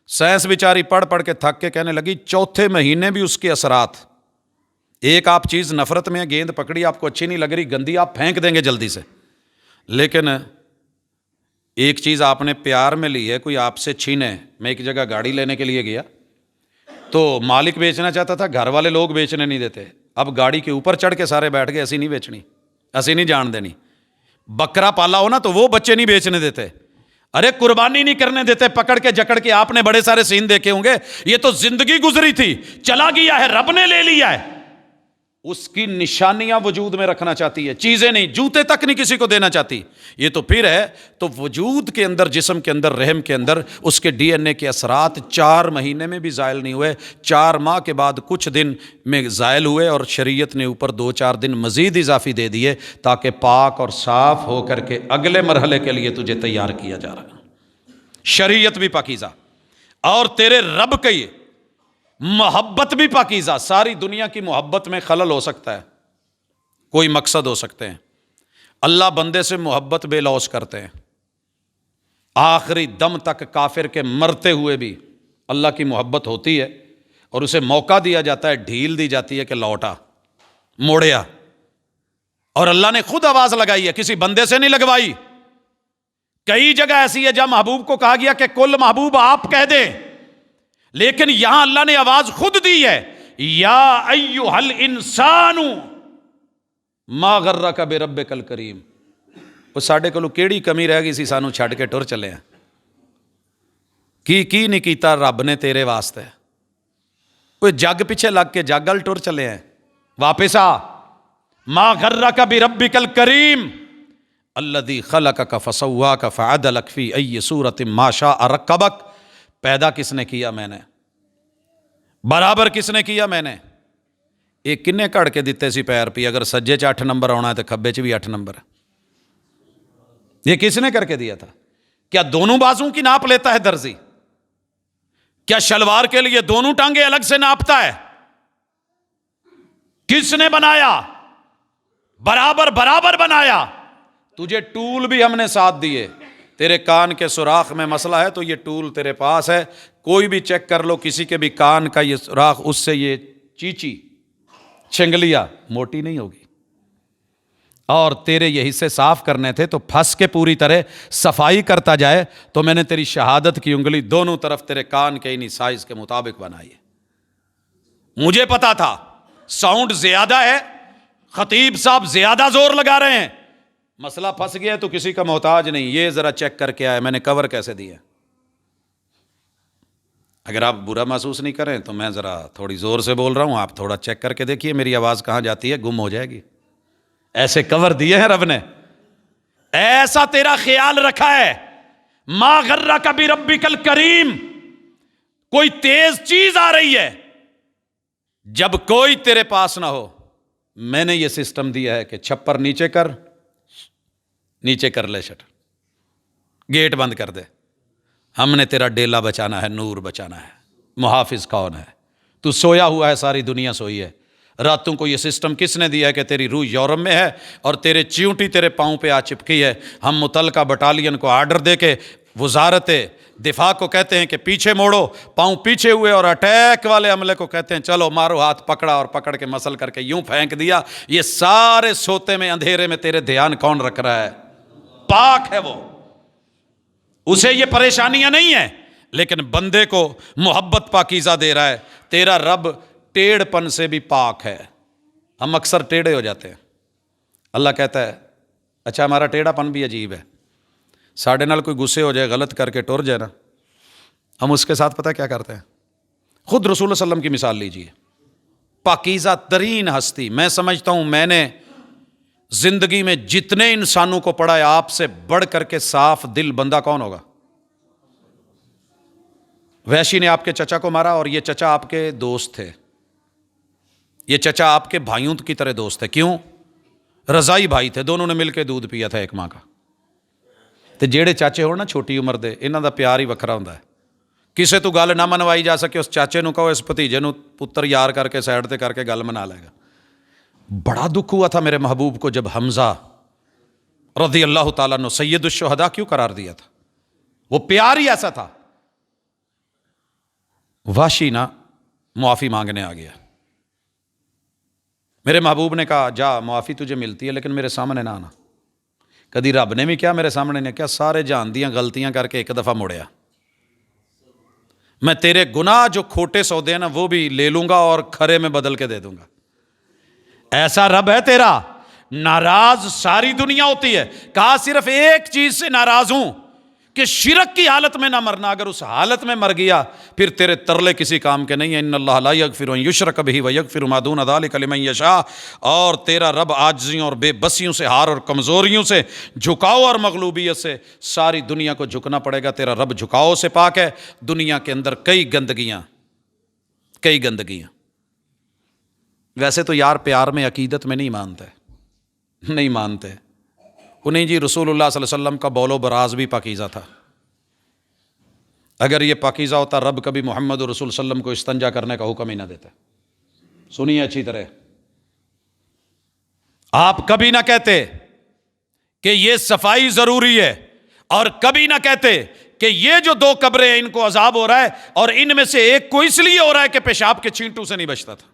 سائنس بیچاری پڑھ پڑھ کے تھک کے کہنے لگی 4تھے مہینے بھی اس کے اثرات. ایک آپ چیز نفرت میں گیند پکڑی، آپ کو اچھی نہیں لگ رہی، گندی، آپ پھینک دیں گے جلدی سے. لیکن ایک چیز آپ نے پیار میں لی ہے، کوئی آپ سے چھینے. میں ایک جگہ گاڑی لینے کے لیے گیا تو مالک بیچنا چاہتا تھا، گھر والے لوگ بیچنے نہیں دیتے. اب گاڑی کے اوپر چڑھ کے سارے بیٹھ گئے، ایسی نہیں بیچنی، ایسی نہیں جان دینی. بکرا پالا ہو نا تو وہ بچے نہیں بیچنے دیتے. ارے قربانی نہیں کرنے دیتے، پکڑ کے جکڑ کے. آپ نے بڑے سارے سین دیکھے ہوں گے. یہ تو زندگی گزری تھی، چلا گیا ہے، رب نے لے لیا ہے. اس کی نشانیاں وجود میں رکھنا چاہتی ہے، چیزیں نہیں، جوتے تک نہیں کسی کو دینا چاہتی. یہ تو پھر ہے تو وجود کے اندر، جسم کے اندر، رحم کے اندر اس کے ڈی این اے کے اثرات 4 مہینے میں بھی زائل نہیں ہوئے. 4 ماہ کے بعد کچھ دن میں زائل ہوئے، اور شریعت نے اوپر 2-4 دن مزید اضافی دے دیے تاکہ پاک اور صاف ہو کر کے اگلے مرحلے کے لیے تجھے تیار کیا جا رہا ہے. شریعت بھی پاکیزہ اور تیرے رب کی محبت بھی پاکیزہ. ساری دنیا کی محبت میں خلل ہو سکتا ہے، کوئی مقصد ہو سکتے ہیں. اللہ بندے سے محبت بے لوث کرتے ہیں. آخری دم تک کافر کے مرتے ہوئے بھی اللہ کی محبت ہوتی ہے، اور اسے موقع دیا جاتا ہے، ڈھیل دی جاتی ہے کہ لوٹا، موڑیا. اور اللہ نے خود آواز لگائی ہے، کسی بندے سے نہیں لگوائی. کئی جگہ ایسی ہے جہاں محبوب کو کہا گیا کہ کل محبوب آپ کہہ دیں، لیکن یہاں اللہ نے آواز خود دی ہے، یا ایھا الانسان ما غرک بربک الکریم. وہ ساڈے کولوں کیڑی کمی رہ گئی سی سانو چھڈ کے ٹر چلے ہیں. کی نہیں کیتا رب نے تیرے واسطے. کوئی جگ پیچھے لگ کے جگ ال ٹر چلے ہیں. واپس آ. ما غرک بربک الکریم الذی خلقک فسواک فعدلک فی ای صورت ما شاء رکبک. پیدا کس نے کیا؟ میں نے. برابر کس نے کیا؟ میں نے. یہ کنے کڑ کے دیتے سی پیر پی؟ اگر سجے 8 نمبر آنا ہے تو کھبے بھی 8 نمبر ہے. یہ کس نے کر کے دیا تھا؟ کیا دونوں بازوں کی ناپ لیتا ہے درزی؟ کیا شلوار کے لیے دونوں ٹانگیں الگ سے ناپتا ہے؟ کس نے بنایا؟ برابر برابر بنایا. تجھے ٹول بھی ہم نے ساتھ دیے. تیرے کان کے سوراخ میں مسئلہ ہے تو یہ ٹول تیرے پاس ہے. کوئی بھی چیک کر لو، کسی کے بھی کان کا یہ سوراخ، اس سے یہ چیچی چنگلیا موٹی نہیں ہوگی. اور تیرے یہ حصے صاف کرنے تھے تو پھنس کے پوری طرح صفائی کرتا جائے. تو میں نے تیری شہادت کی انگلی دونوں طرف تیرے کان کے انہی سائز کے مطابق بنائی ہے. مجھے پتا تھا ساؤنڈ زیادہ ہے، خطیب صاحب زیادہ زور لگا رہے ہیں، مسئلہ پھنس گیا تو کسی کا محتاج نہیں. یہ ذرا چیک کر کے آئے میں نے کور کیسے دیا. اگر آپ برا محسوس نہیں کریں تو میں ذرا تھوڑی زور سے بول رہا ہوں، آپ تھوڑا چیک کر کے دیکھیے میری آواز کہاں جاتی ہے، گم ہو جائے گی. ایسے کور دیے ہیں رب نے. ایسا تیرا خیال رکھا ہے. ما غرک بربک الکریم. کوئی تیز چیز آ رہی ہے، جب کوئی تیرے پاس نہ ہو، میں نے یہ سسٹم دیا ہے کہ چھپر نیچے کر لے شٹر، گیٹ بند کر دے. ہم نے تیرا ڈیلا بچانا ہے، نور بچانا ہے. محافظ کون ہے؟ تو سویا ہوا ہے، ساری دنیا سوئی ہے. راتوں کو یہ سسٹم کس نے دیا ہے کہ تیری روح یورپ میں ہے اور تیرے چیونٹی تیرے پاؤں پہ آ چپکی ہے. ہم متعلقہ بٹالین کو آرڈر دے کے وزارت دفاع کو کہتے ہیں کہ پیچھے موڑو، پاؤں پیچھے ہوئے، اور اٹیک والے عملے کو کہتے ہیں چلو مارو ہاتھ. پکڑا اور پکڑ کے مسل کر کے یوں پھینک دیا. یہ سارے سوتے میں اندھیرے میں تیرے دھیان کون رکھ رہا ہے؟ پاک ہے وہ. اسے یہ پریشانیاں نہیں ہیں، لیکن بندے کو محبت پاکیزہ دے رہا ہے. تیرا رب ٹیڑھ پن سے بھی پاک ہے. ہم اکثر ٹیڑھے ہو جاتے ہیں. اللہ کہتا ہے اچھا ہمارا ٹیڑھا پن بھی عجیب ہے. ساڑھے نال کوئی غصے ہو جائے، غلط کر کے ٹر جائے نا، ہم اس کے ساتھ پتہ کیا کرتے ہیں؟ خود رسول اللہ صلی اللہ علیہ وسلم کی مثال لیجئے. پاکیزہ ترین ہستی. میں سمجھتا ہوں میں نے زندگی میں جتنے انسانوں کو پڑھا ہے، آپ سے بڑھ کر کے صاف دل بندہ کون ہوگا؟ وحشی نے آپ کے چچا کو مارا، اور یہ چچا آپ کے دوست تھے. یہ چچا آپ کے بھائیوں کی طرح دوست ہے. کیوں؟ رضائی بھائی تھے، دونوں نے مل کے دودھ پیا تھا ایک ماں کا. تو جیڑے چاچے ہو نا چھوٹی عمر دے، انہاں دا پیار ہی وکھرا ہوندا ہے. کسے تو گل نہ منوائی جا سکے، اس چاچے نو کہو اس بھتیجے نو پتر یار کر کے سائڈ تے کر کے گل منا لے گا. بڑا دکھ ہوا تھا میرے محبوب کو جب حمزہ رضی اللہ تعالیٰ عنہ سید الشہداء کیوں قرار دیا تھا. وہ پیار ہی ایسا تھا. وحشی نہ معافی مانگنے آ گیا. میرے محبوب نے کہا جا معافی تجھے ملتی ہے لیکن میرے سامنے نہ آنا. کدی رب نے بھی کیا میرے سامنے نے کیا؟ سارے جہان دیاں غلطیاں کر کے ایک دفعہ مڑیا. میں تیرے گناہ جو کھوٹے سودے ہیں نا وہ بھی لے لوں گا اور کھرے میں بدل کے دے دوں گا. ایسا رب ہے تیرا. ناراض ساری دنیا ہوتی ہے. کہا صرف ایک چیز سے ناراض ہوں کہ شرک کی حالت میں نہ مرنا. اگر اس حالت میں مر گیا پھر تیرے ترلے کسی کام کے نہیں ہیں. ان اللہ لا یغفر ان یشرک بہ ویغفر ما دون ذلک لمن یشاء. اور تیرا رب عاجزیوں اور بے بسیوں سے، ہار اور کمزوریوں سے، جھکاؤ اور مغلوبیت سے ساری دنیا کو جھکنا پڑے گا. تیرا رب جھکاؤ سے پاک ہے. دنیا کے اندر کئی گندگیاں. ویسے تو یار پیار میں عقیدت میں نہیں مانتے. انہیں جی رسول اللہ صلی اللہ علیہ وسلم کا بول و براز بھی پاکیزہ تھا. اگر یہ پاکیزہ ہوتا رب کبھی محمد رسول صلی اللہ علیہ وسلم کو استنجا کرنے کا حکم ہی نہ دیتے. سنیے اچھی طرح، آپ کبھی نہ کہتے کہ یہ صفائی ضروری ہے، اور کبھی نہ کہتے کہ یہ جو 2 قبریں ہیں ان کو عذاب ہو رہا ہے اور ان میں سے ایک کو اس لیے ہو رہا ہے کہ پیشاب کے چھینٹوں سے نہیں بچتا تھا.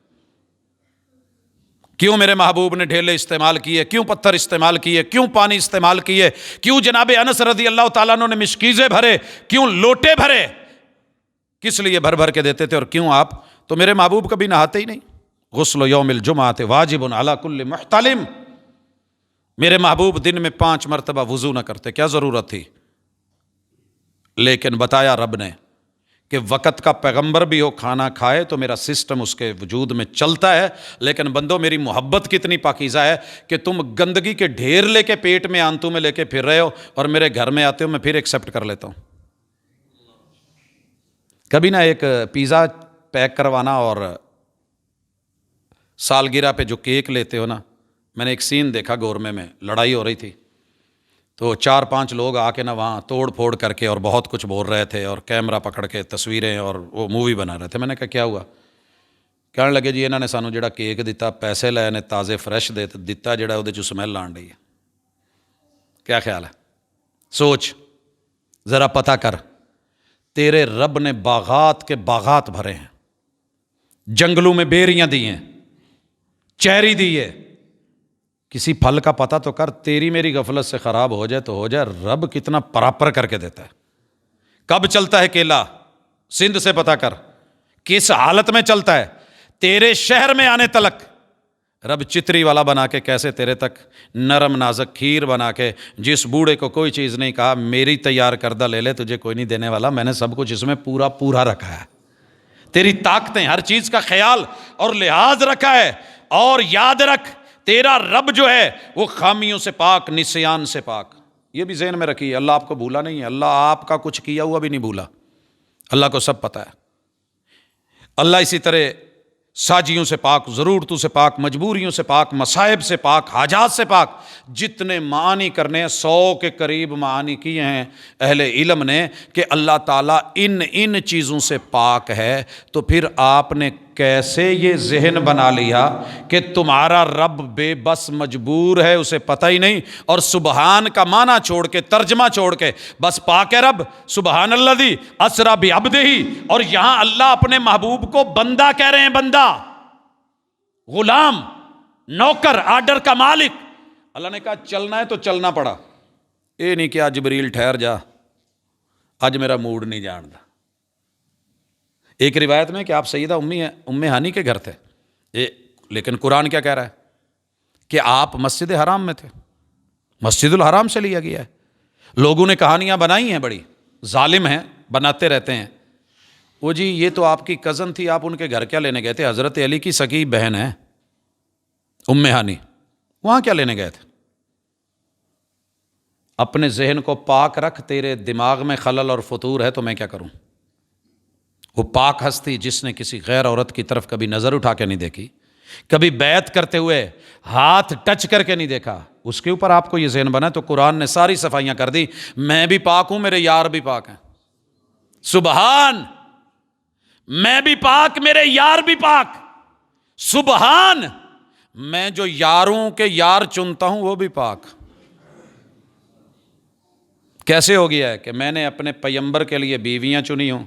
کیوں میرے محبوب نے ڈھیلے استعمال کیے؟ کیوں پتھر استعمال کیے؟ کیوں پانی استعمال کیے؟ کیوں جناب انس رضی اللہ تعالیٰ عنہ نے مشکیزیں بھرے؟ کیوں لوٹے بھرے؟ کس لیے بھر کے دیتے تھے؟ اور کیوں آپ تو میرے محبوب کبھی نہاتے ہی نہیں. غسل یوم الجمعۃ واجب علی کل محتلم. میرے محبوب دن میں 5 مرتبہ وضو نہ کرتے. کیا ضرورت تھی؟ لیکن بتایا رب نے کہ وقت کا پیغمبر بھی ہو کھانا کھائے تو میرا سسٹم اس کے وجود میں چلتا ہے. لیکن بندو میری محبت کتنی پاکیزہ ہے کہ تم گندگی کے ڈھیر لے کے پیٹ میں آنتوں میں لے کے پھر رہے ہو اور میرے گھر میں آتے ہو میں پھر ایکسیپٹ کر لیتا ہوں. کبھی نہ ایک پیزا پیک کروانا اور سالگرہ پہ جو کیک لیتے ہو نا، میں نے ایک سین دیکھا گورمے میں لڑائی ہو رہی تھی تو 4-5 لوگ آ کے نا وہاں توڑ پھوڑ کر کے اور بہت کچھ بول رہے تھے اور کیمرہ پکڑ کے تصویریں اور وہ مووی بنا رہے تھے. میں نے کہا کیا ہوا؟ کہنے لگے جی انہوں نے سانو جڑا کیک دیتا پیسے لے نے تازے فریش دیتا جڑا وہ سمیل آن رہی ہے. کیا خیال ہے؟ سوچ ذرا پتہ کر. تیرے رب نے باغات کے باغات بھرے ہیں، جنگلوں میں بیریاں دی ہیں، چیری دی ہے. کسی پھل کا پتہ تو کر. تیری میری غفلت سے خراب ہو جائے تو ہو جائے. رب کتنا پراپر کر کے دیتا ہے. کب چلتا ہے کیلا؟ سندھ سے پتہ کر کس حالت میں چلتا ہے. تیرے شہر میں آنے تلک رب چتری والا بنا کے کیسے تیرے تک نرم نازک کھیر بنا کے، جس بوڑھے کو کوئی چیز نہیں کہا میری تیار کردہ لے لے تجھے کوئی نہیں دینے والا، میں نے سب کچھ اس میں پورا رکھا ہے. تیری طاقتیں ہر چیز کا خیال اور لحاظ رکھا ہے. اور یاد رکھ تیرا رب جو ہے وہ خامیوں سے پاک، نسیان سے پاک. یہ بھی ذہن میں رکھیے، اللہ آپ کو بھولا نہیں ہے. اللہ آپ کا کچھ کیا ہوا بھی نہیں بھولا. اللہ کو سب پتہ ہے. اللہ اسی طرح ساجیوں سے پاک، ضرورتوں سے پاک، مجبوریوں سے پاک، مصائب سے پاک، حاجات سے پاک. جتنے معانی کرنے ہیں 100 کے قریب معانی کیے ہیں اہل علم نے کہ اللہ تعالیٰ ان چیزوں سے پاک ہے. تو پھر آپ نے کیسے یہ ذہن بنا لیا کہ تمہارا رب بے بس مجبور ہے، اسے پتہ ہی نہیں؟ اور سبحان کا معنی چھوڑ کے، ترجمہ چھوڑ کے بس پاک ہے رب، سبحان الذی اسری بعبدہ. اور یہاں اللہ اپنے محبوب کو بندہ کہہ رہے ہیں. بندہ، غلام، نوکر، آرڈر کا مالک. اللہ نے کہا چلنا ہے تو چلنا پڑا. یہ نہیں کہ آج جبریل ٹھہر جا، آج میرا موڈ نہیں جانتا. ایک روایت میں کہ آپ سیدہ ام ہانی کے گھر تھے، لیکن قرآن کیا کہہ رہا ہے کہ آپ مسجد حرام میں تھے. مسجد الحرام سے لیا گیا ہے. لوگوں نے کہانیاں بنائی ہیں، بڑی ظالم ہیں، بناتے رہتے ہیں. وہ جی یہ تو آپ کی کزن تھی، آپ ان کے گھر کیا لینے گئے تھے؟ حضرت علی کی سگی بہن ہے ام ہانی، وہاں کیا لینے گئے تھے؟ اپنے ذہن کو پاک رکھ. تیرے دماغ میں خلل اور فطور ہے تو میں کیا کروں؟ وہ پاک ہستی جس نے کسی غیر عورت کی طرف کبھی نظر اٹھا کے نہیں دیکھی، کبھی بیعت کرتے ہوئے ہاتھ ٹچ کر کے نہیں دیکھا، اس کے اوپر آپ کو یہ ذہن بنا. تو قرآن نے ساری صفائیاں کر دی. میں بھی پاک ہوں، میرے یار بھی پاک ہیں. سبحان، میں بھی پاک، میرے یار بھی پاک. سبحان، میں جو یاروں کے یار چنتا ہوں وہ بھی پاک. کیسے ہو گیا ہے کہ میں نے اپنے پیغمبر کے لیے بیویاں چنی ہوں،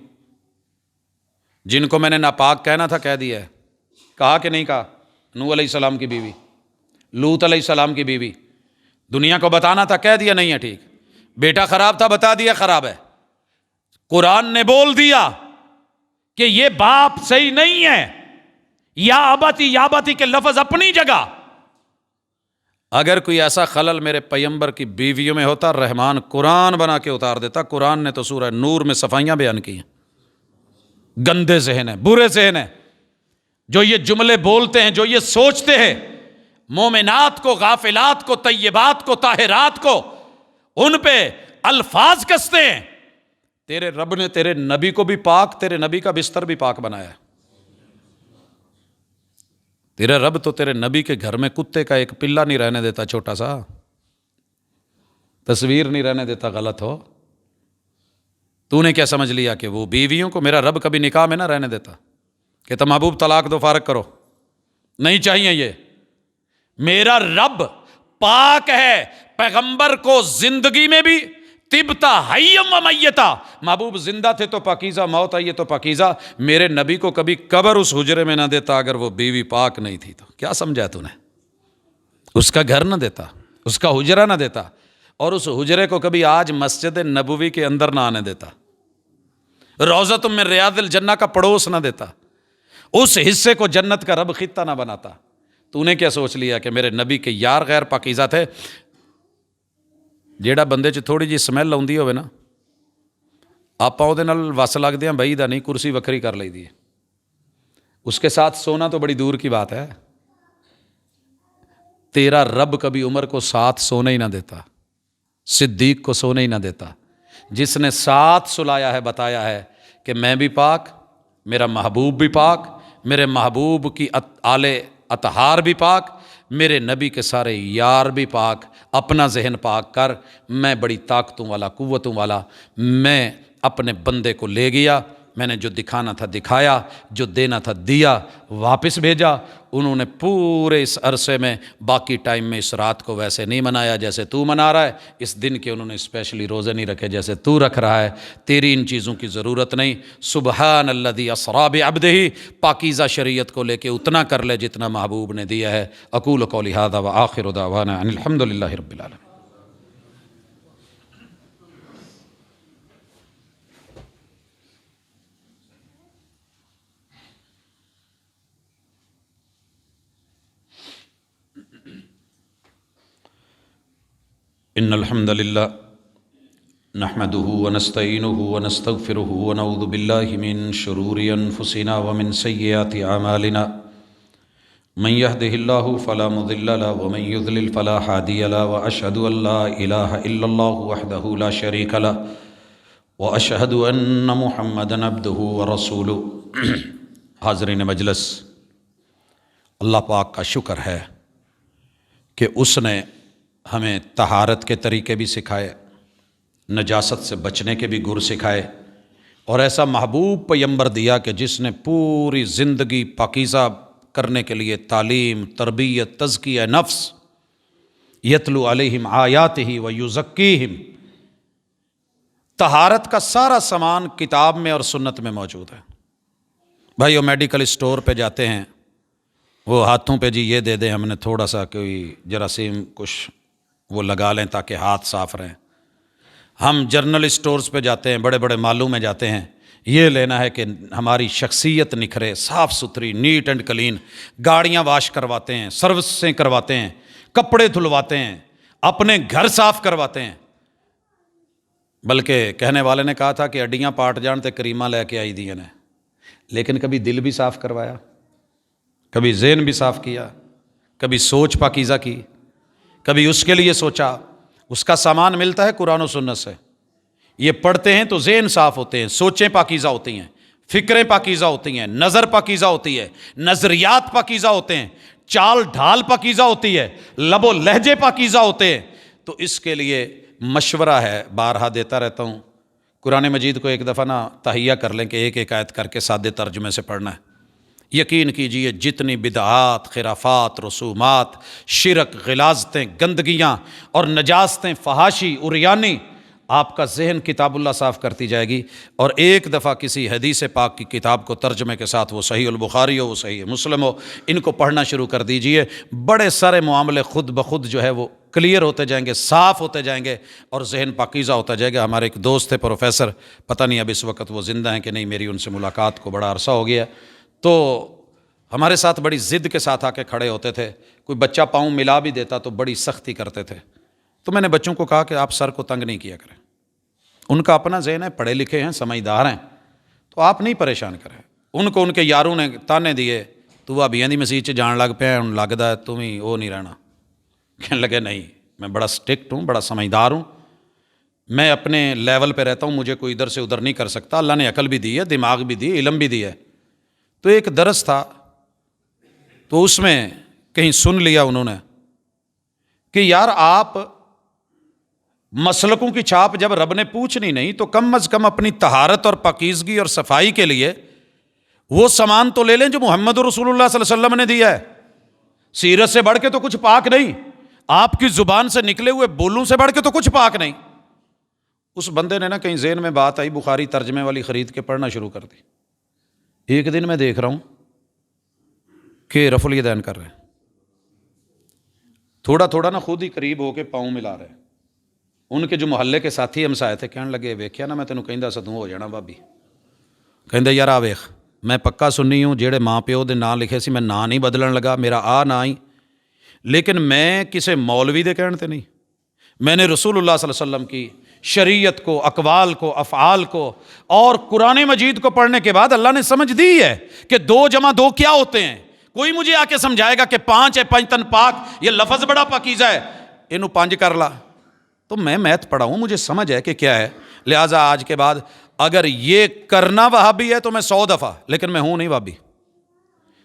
جن کو میں نے ناپاک کہنا تھا کہہ دیا ہے. کہا کہ نہیں کہا؟ نوح علیہ السلام کی بیوی، لوط علیہ السلام کی بیوی، دنیا کو بتانا تھا، کہہ دیا نہیں ہے ٹھیک، بیٹا خراب تھا بتا دیا خراب ہے، قرآن نے بول دیا کہ یہ باپ صحیح نہیں ہے، یا ابتی کے لفظ اپنی جگہ، اگر کوئی ایسا خلل میرے پیغمبر کی بیویوں میں ہوتا رحمان قرآن بنا کے اتار دیتا۔ قرآن نے تو سورہ نور میں صفائیاں بیان کی ہیں۔ گندے ذہن ہیں، برے ذہن ہیں، جو یہ جملے بولتے ہیں، جو یہ سوچتے ہیں، مومنات کو، غافلات کو، طیبات کو، طاہرات کو، ان پہ الفاظ کستے ہیں۔ تیرے رب نے تیرے نبی کو بھی پاک، تیرے نبی کا بستر بھی پاک بنایا ہے۔ تیرے رب تو تیرے نبی کے گھر میں کتے کا ایک پلہ نہیں رہنے دیتا، چھوٹا سا تصویر نہیں رہنے دیتا، غلط ہو۔ تو نے کیا سمجھ لیا کہ وہ بیویوں کو میرا رب کبھی نکاح میں نہ رہنے دیتا، کہتا محبوب طلاق دو، فارغ کرو، نہیں چاہیے یہ۔ میرا رب پاک ہے، پیغمبر کو زندگی میں بھی طبتا حیم و میتا، محبوب زندہ تھے تو پاکیزہ، موت آئی ہے تو پاکیزہ۔ میرے نبی کو کبھی قبر اس حجرے میں نہ دیتا اگر وہ بیوی پاک نہیں تھی تو۔ کیا سمجھا تو نے؟ اس کا گھر نہ دیتا، اس کا حجرہ نہ دیتا، اور اس حجرے کو کبھی آج مسجد نبوی کے اندر نہ آنے دیتا، روضۃ من ریاض الجنہ کا پڑوس نہ دیتا، اس حصے کو جنت کا رب خطہ نہ بناتا۔ تو نے کیا سوچ لیا کہ میرے نبی کے یار غیر پاکیزہ تھے؟ جیڑا بندے چ تھوڑی جی سمیل آؤندی ہوئے نا، آپ وہ وس لگتے ہیں، بھائی دا نہیں، کرسی وکری کر لی دی ہے، اس کے ساتھ سونا تو بڑی دور کی بات ہے۔ تیرا رب کبھی عمر کو ساتھ سونے ہی نہ دیتا، صدیق کو سونے ہی نہ دیتا، جس نے ساتھ سلایا ہے، بتایا ہے کہ میں بھی پاک، میرا محبوب بھی پاک، میرے محبوب کی آل اطہار بھی پاک، میرے نبی کے سارے یار بھی پاک، اپنا ذہن پاک کر، میں بڑی طاقتوں والا، قوتوں والا، میں اپنے بندے کو لے گیا، میں نے جو دکھانا تھا دکھایا، جو دینا تھا دیا، واپس بھیجا۔ انہوں نے پورے اس عرصے میں باقی ٹائم میں اس رات کو ویسے نہیں منایا جیسے تو منا رہا ہے، اس دن کے انہوں نے اسپیشلی روزے نہیں رکھے جیسے تو رکھ رہا ہے۔ تیری ان چیزوں کی ضرورت نہیں۔ سبحان الذی اسری بعبدہ، پاکیزہ شریعت کو لے کے اتنا کر لے جتنا محبوب نے دیا ہے۔ اقول قولی ھذا وآخر دعوانا ان الحمد للہ رب العالمین۔ ان الحمد للہ نحمده ونستعینه ونستغفره ونعوذ باللہ من شرور انفسنا ومن سیئات اعمالنا، من يهده اللہ فلا مضل له ومن يضلل فلا هادی له، واشهد ان لا الہ الا اللہ وحدہ لا شریک له، واشهد ان محمدا عبدہ ورسولہ۔ حاضرین مجلس، اللہ پاک کا شکر ہے کہ اس نے ہمیں طہارت کے طریقے بھی سکھائے، نجاست سے بچنے کے بھی گر سکھائے، اور ایسا محبوب پیغمبر دیا کہ جس نے پوری زندگی پاکیزہ کرنے کے لیے تعلیم، تربیت، تزکیہ نفس، یتلو علیہم آیاتہ ویزکیہم، طہارت کا سارا سامان کتاب میں اور سنت میں موجود ہے۔ بھائی وہ میڈیکل اسٹور پہ جاتے ہیں، وہ ہاتھوں پہ جی یہ دے دیں، ہم نے تھوڑا سا کوئی جراثیم کچھ وہ لگا لیں تاکہ ہاتھ صاف رہیں۔ ہم جرنل اسٹورز پہ جاتے ہیں، بڑے بڑے مالوں میں جاتے ہیں، یہ لینا ہے کہ ہماری شخصیت نکھرے، صاف ستھری، نیٹ اینڈ کلین، گاڑیاں واش کرواتے ہیں، سروسیں کرواتے ہیں، کپڑے دھلواتے ہیں، اپنے گھر صاف کرواتے ہیں۔ بلکہ کہنے والے نے کہا تھا کہ اڈیاں پاٹ جان تے کریمہ لے کے آئی دی نے، لیکن کبھی دل بھی صاف کروایا، کبھی ذہن بھی صاف کیا، کبھی سوچ پاکیزہ کی، کبھی اس کے لیے سوچا۔ اس کا سامان ملتا ہے قرآن و سنت سے، یہ پڑھتے ہیں تو ذہن صاف ہوتے ہیں، سوچیں پاکیزہ ہوتی ہیں، فکریں پاکیزہ ہوتی ہیں، نظر پاکیزہ ہوتی ہے، نظریات پاکیزہ ہوتے ہیں، چال ڈھال پاکیزہ ہوتی ہے، لب و لہجے پاکیزہ ہوتے ہیں۔ تو اس کے لیے مشورہ ہے، بارہا دیتا رہتا ہوں، قرآن مجید کو ایک دفعہ نا تہیہ کر لیں کہ ایک ایک آیت کر کے سادے ترجمے سے پڑھنا ہے۔ یقین کیجئے جتنی بدعات، خرافات، رسومات، شرک، غلاظتیں، گندگیاں اور نجاستیں، فحاشی، عریانی آپ کا ذہن کتاب اللہ صاف کرتی جائے گی، اور ایک دفعہ کسی حدیث پاک کی کتاب کو ترجمے کے ساتھ، وہ صحیح البخاری ہو، وہ صحیح مسلم ہو، ان کو پڑھنا شروع کر دیجئے، بڑے سارے معاملے خود بخود جو ہے وہ کلیئر ہوتے جائیں گے، صاف ہوتے جائیں گے، اور ذہن پاکیزہ ہوتا جائے گا۔ ہمارے ایک دوست تھے پروفیسر، پتہ نہیں اب اس وقت وہ زندہ ہیں کہ نہیں، میری ان سے ملاقات کو بڑا عرصہ ہو گیا، تو ہمارے ساتھ بڑی ضد کے ساتھ آ کے کھڑے ہوتے تھے، کوئی بچہ پاؤں ملا بھی دیتا تو بڑی سختی کرتے تھے۔ تو میں نے بچوں کو کہا کہ آپ سر کو تنگ نہیں کیا کریں، ان کا اپنا ذہن ہے، پڑھے لکھے ہیں، سمجھدار ہیں، تو آپ نہیں پریشان کریں۔ ان کو ان کے یاروں نے تانے دیے، تو وہ ابھی دی مسیح چ جان لگ پیا، ہن لگدا ہے تم ہی وہ نہیں رہنا۔ کہنے لگے نہیں، میں بڑا اسٹرکٹ ہوں، بڑا سمجھدار ہوں، میں اپنے لیول پہ رہتا ہوں، مجھے کوئی ادھر سے ادھر نہیں کر سکتا، اللہ نے عقل بھی دی ہے، دماغ بھی دی، علم بھی دی ہے۔ تو ایک درس تھا، تو اس میں کہیں سن لیا انہوں نے کہ یار آپ مسلکوں کی چھاپ جب رب نے پوچھنی نہیں تو کم از کم اپنی طہارت اور پاکیزگی اور صفائی کے لیے وہ سامان تو لے لیں جو محمد رسول اللہ صلی اللہ علیہ وسلم نے دیا ہے۔ سیرت سے بڑھ کے تو کچھ پاک نہیں، آپ کی زبان سے نکلے ہوئے بولوں سے بڑھ کے تو کچھ پاک نہیں۔ اس بندے نے نا کہیں ذہن میں بات آئی، بخاری ترجمے والی خرید کے پڑھنا شروع کر دی۔ ایک دن میں دیکھ رہا ہوں کہ رفع الیدین کر رہے ہیں، تھوڑا تھوڑا نا خود ہی قریب ہو کے پاؤں ملا رہے ہیں۔ ان کے جو محلے کے ساتھی ہمسائے تھے کہنے لگے، ویکھیا نا میں تینوں کہندا سا توں ہو جانا بھابی۔ کہندا یار آ ویکھ، میں پکا سنی ہوں، جہڑے ماں پیو دے نام لکھے سی میں نام نہیں بدلن لگا، میرا آ نہ ہی، لیکن میں کسے مولوی دے کہن تے نہیں، میں نے رسول اللہ صلی اللہ علیہ وسلم کی شریعت کو، اقوال کو، افعال کو اور قرآن مجید کو پڑھنے کے بعد اللہ نے سمجھ دی ہے کہ 2 + 2 کیا ہوتے ہیں۔ کوئی مجھے آ کے سمجھائے گا کہ 5 ہے، 5 تن پاک، یہ لفظ بڑا پاکیزہ ہے، اینو 5 کر لا، تو میں میتھ پڑھا ہوں، مجھے سمجھ ہے کہ کیا ہے، لہٰذا آج کے بعد اگر یہ کرنا وہابی ہے تو میں 100 دفعہ، لیکن میں ہوں نہیں وہابی۔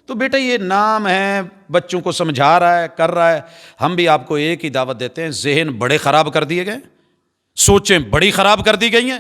تو بیٹا یہ نام ہے، بچوں کو سمجھا رہا ہے، کر رہا ہے۔ ہم بھی آپ کو ایک ہی دعوت دیتے ہیں، ذہن بڑے خراب کر دیے گئے، سوچیں بڑی خراب کر دی گئی ہیں،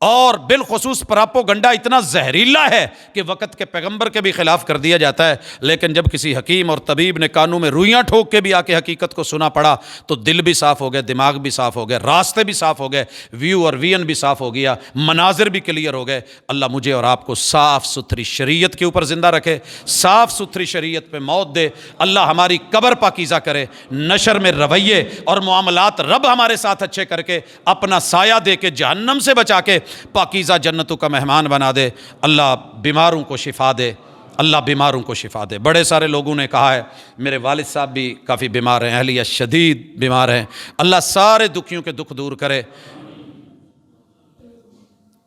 اور بالخصوص پراپوگنڈا اتنا زہریلا ہے کہ وقت کے پیغمبر کے بھی خلاف کر دیا جاتا ہے، لیکن جب کسی حکیم اور طبیب نے کانوں میں روئیاں ٹھوک کے بھی آ کے حقیقت کو سنا پڑا تو دل بھی صاف ہو گئے، دماغ بھی صاف ہو گئے، راستے بھی صاف ہو گئے، ویو اور وین بھی صاف ہو گیا، مناظر بھی کلیئر ہو گئے۔ اللہ مجھے اور آپ کو صاف ستھری شریعت کے اوپر زندہ رکھے، صاف ستھری شریعت پہ موت دے، اللہ ہماری قبر پاکیزہ کرے، نشر میں رویے اور معاملات رب ہمارے ساتھ اچھے کر کے اپنا سایہ دے کے جہنم سے بچا کے پاکیزہ جنتوں کا مہمان بنا دے۔ اللہ بیماروں کو شفا دے، اللہ بیماروں کو شفا دے۔ بڑے سارے لوگوں نے کہا ہے، میرے والد صاحب بھی کافی بیمار ہیں، اہلیہ شدید بیمار ہیں، اللہ سارے دکھیوں کے دکھ دور کرے۔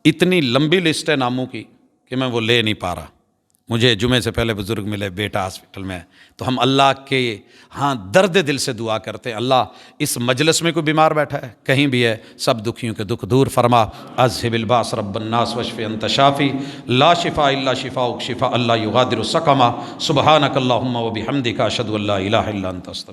اتنی لمبی لسٹ ہے ناموں کی کہ میں وہ لے نہیں پا رہا۔ مجھے جمعے سے پہلے بزرگ ملے، بیٹا ہاسپٹل میں ہے، تو ہم اللہ کے ہاں درد دل سے دعا کرتے ہیں، اللہ اس مجلس میں کوئی بیمار بیٹھا ہے، کہیں بھی ہے، سب دکھیوں کے دکھ دور فرما۔ اذھب الباس رب الناس واشف انت شافی لا شفاء الا شفاؤک شفاء لا یغادر سقما۔ سبحانک اللہم وبحمدک اشہد ان لا الہ الا انت استغفرک۔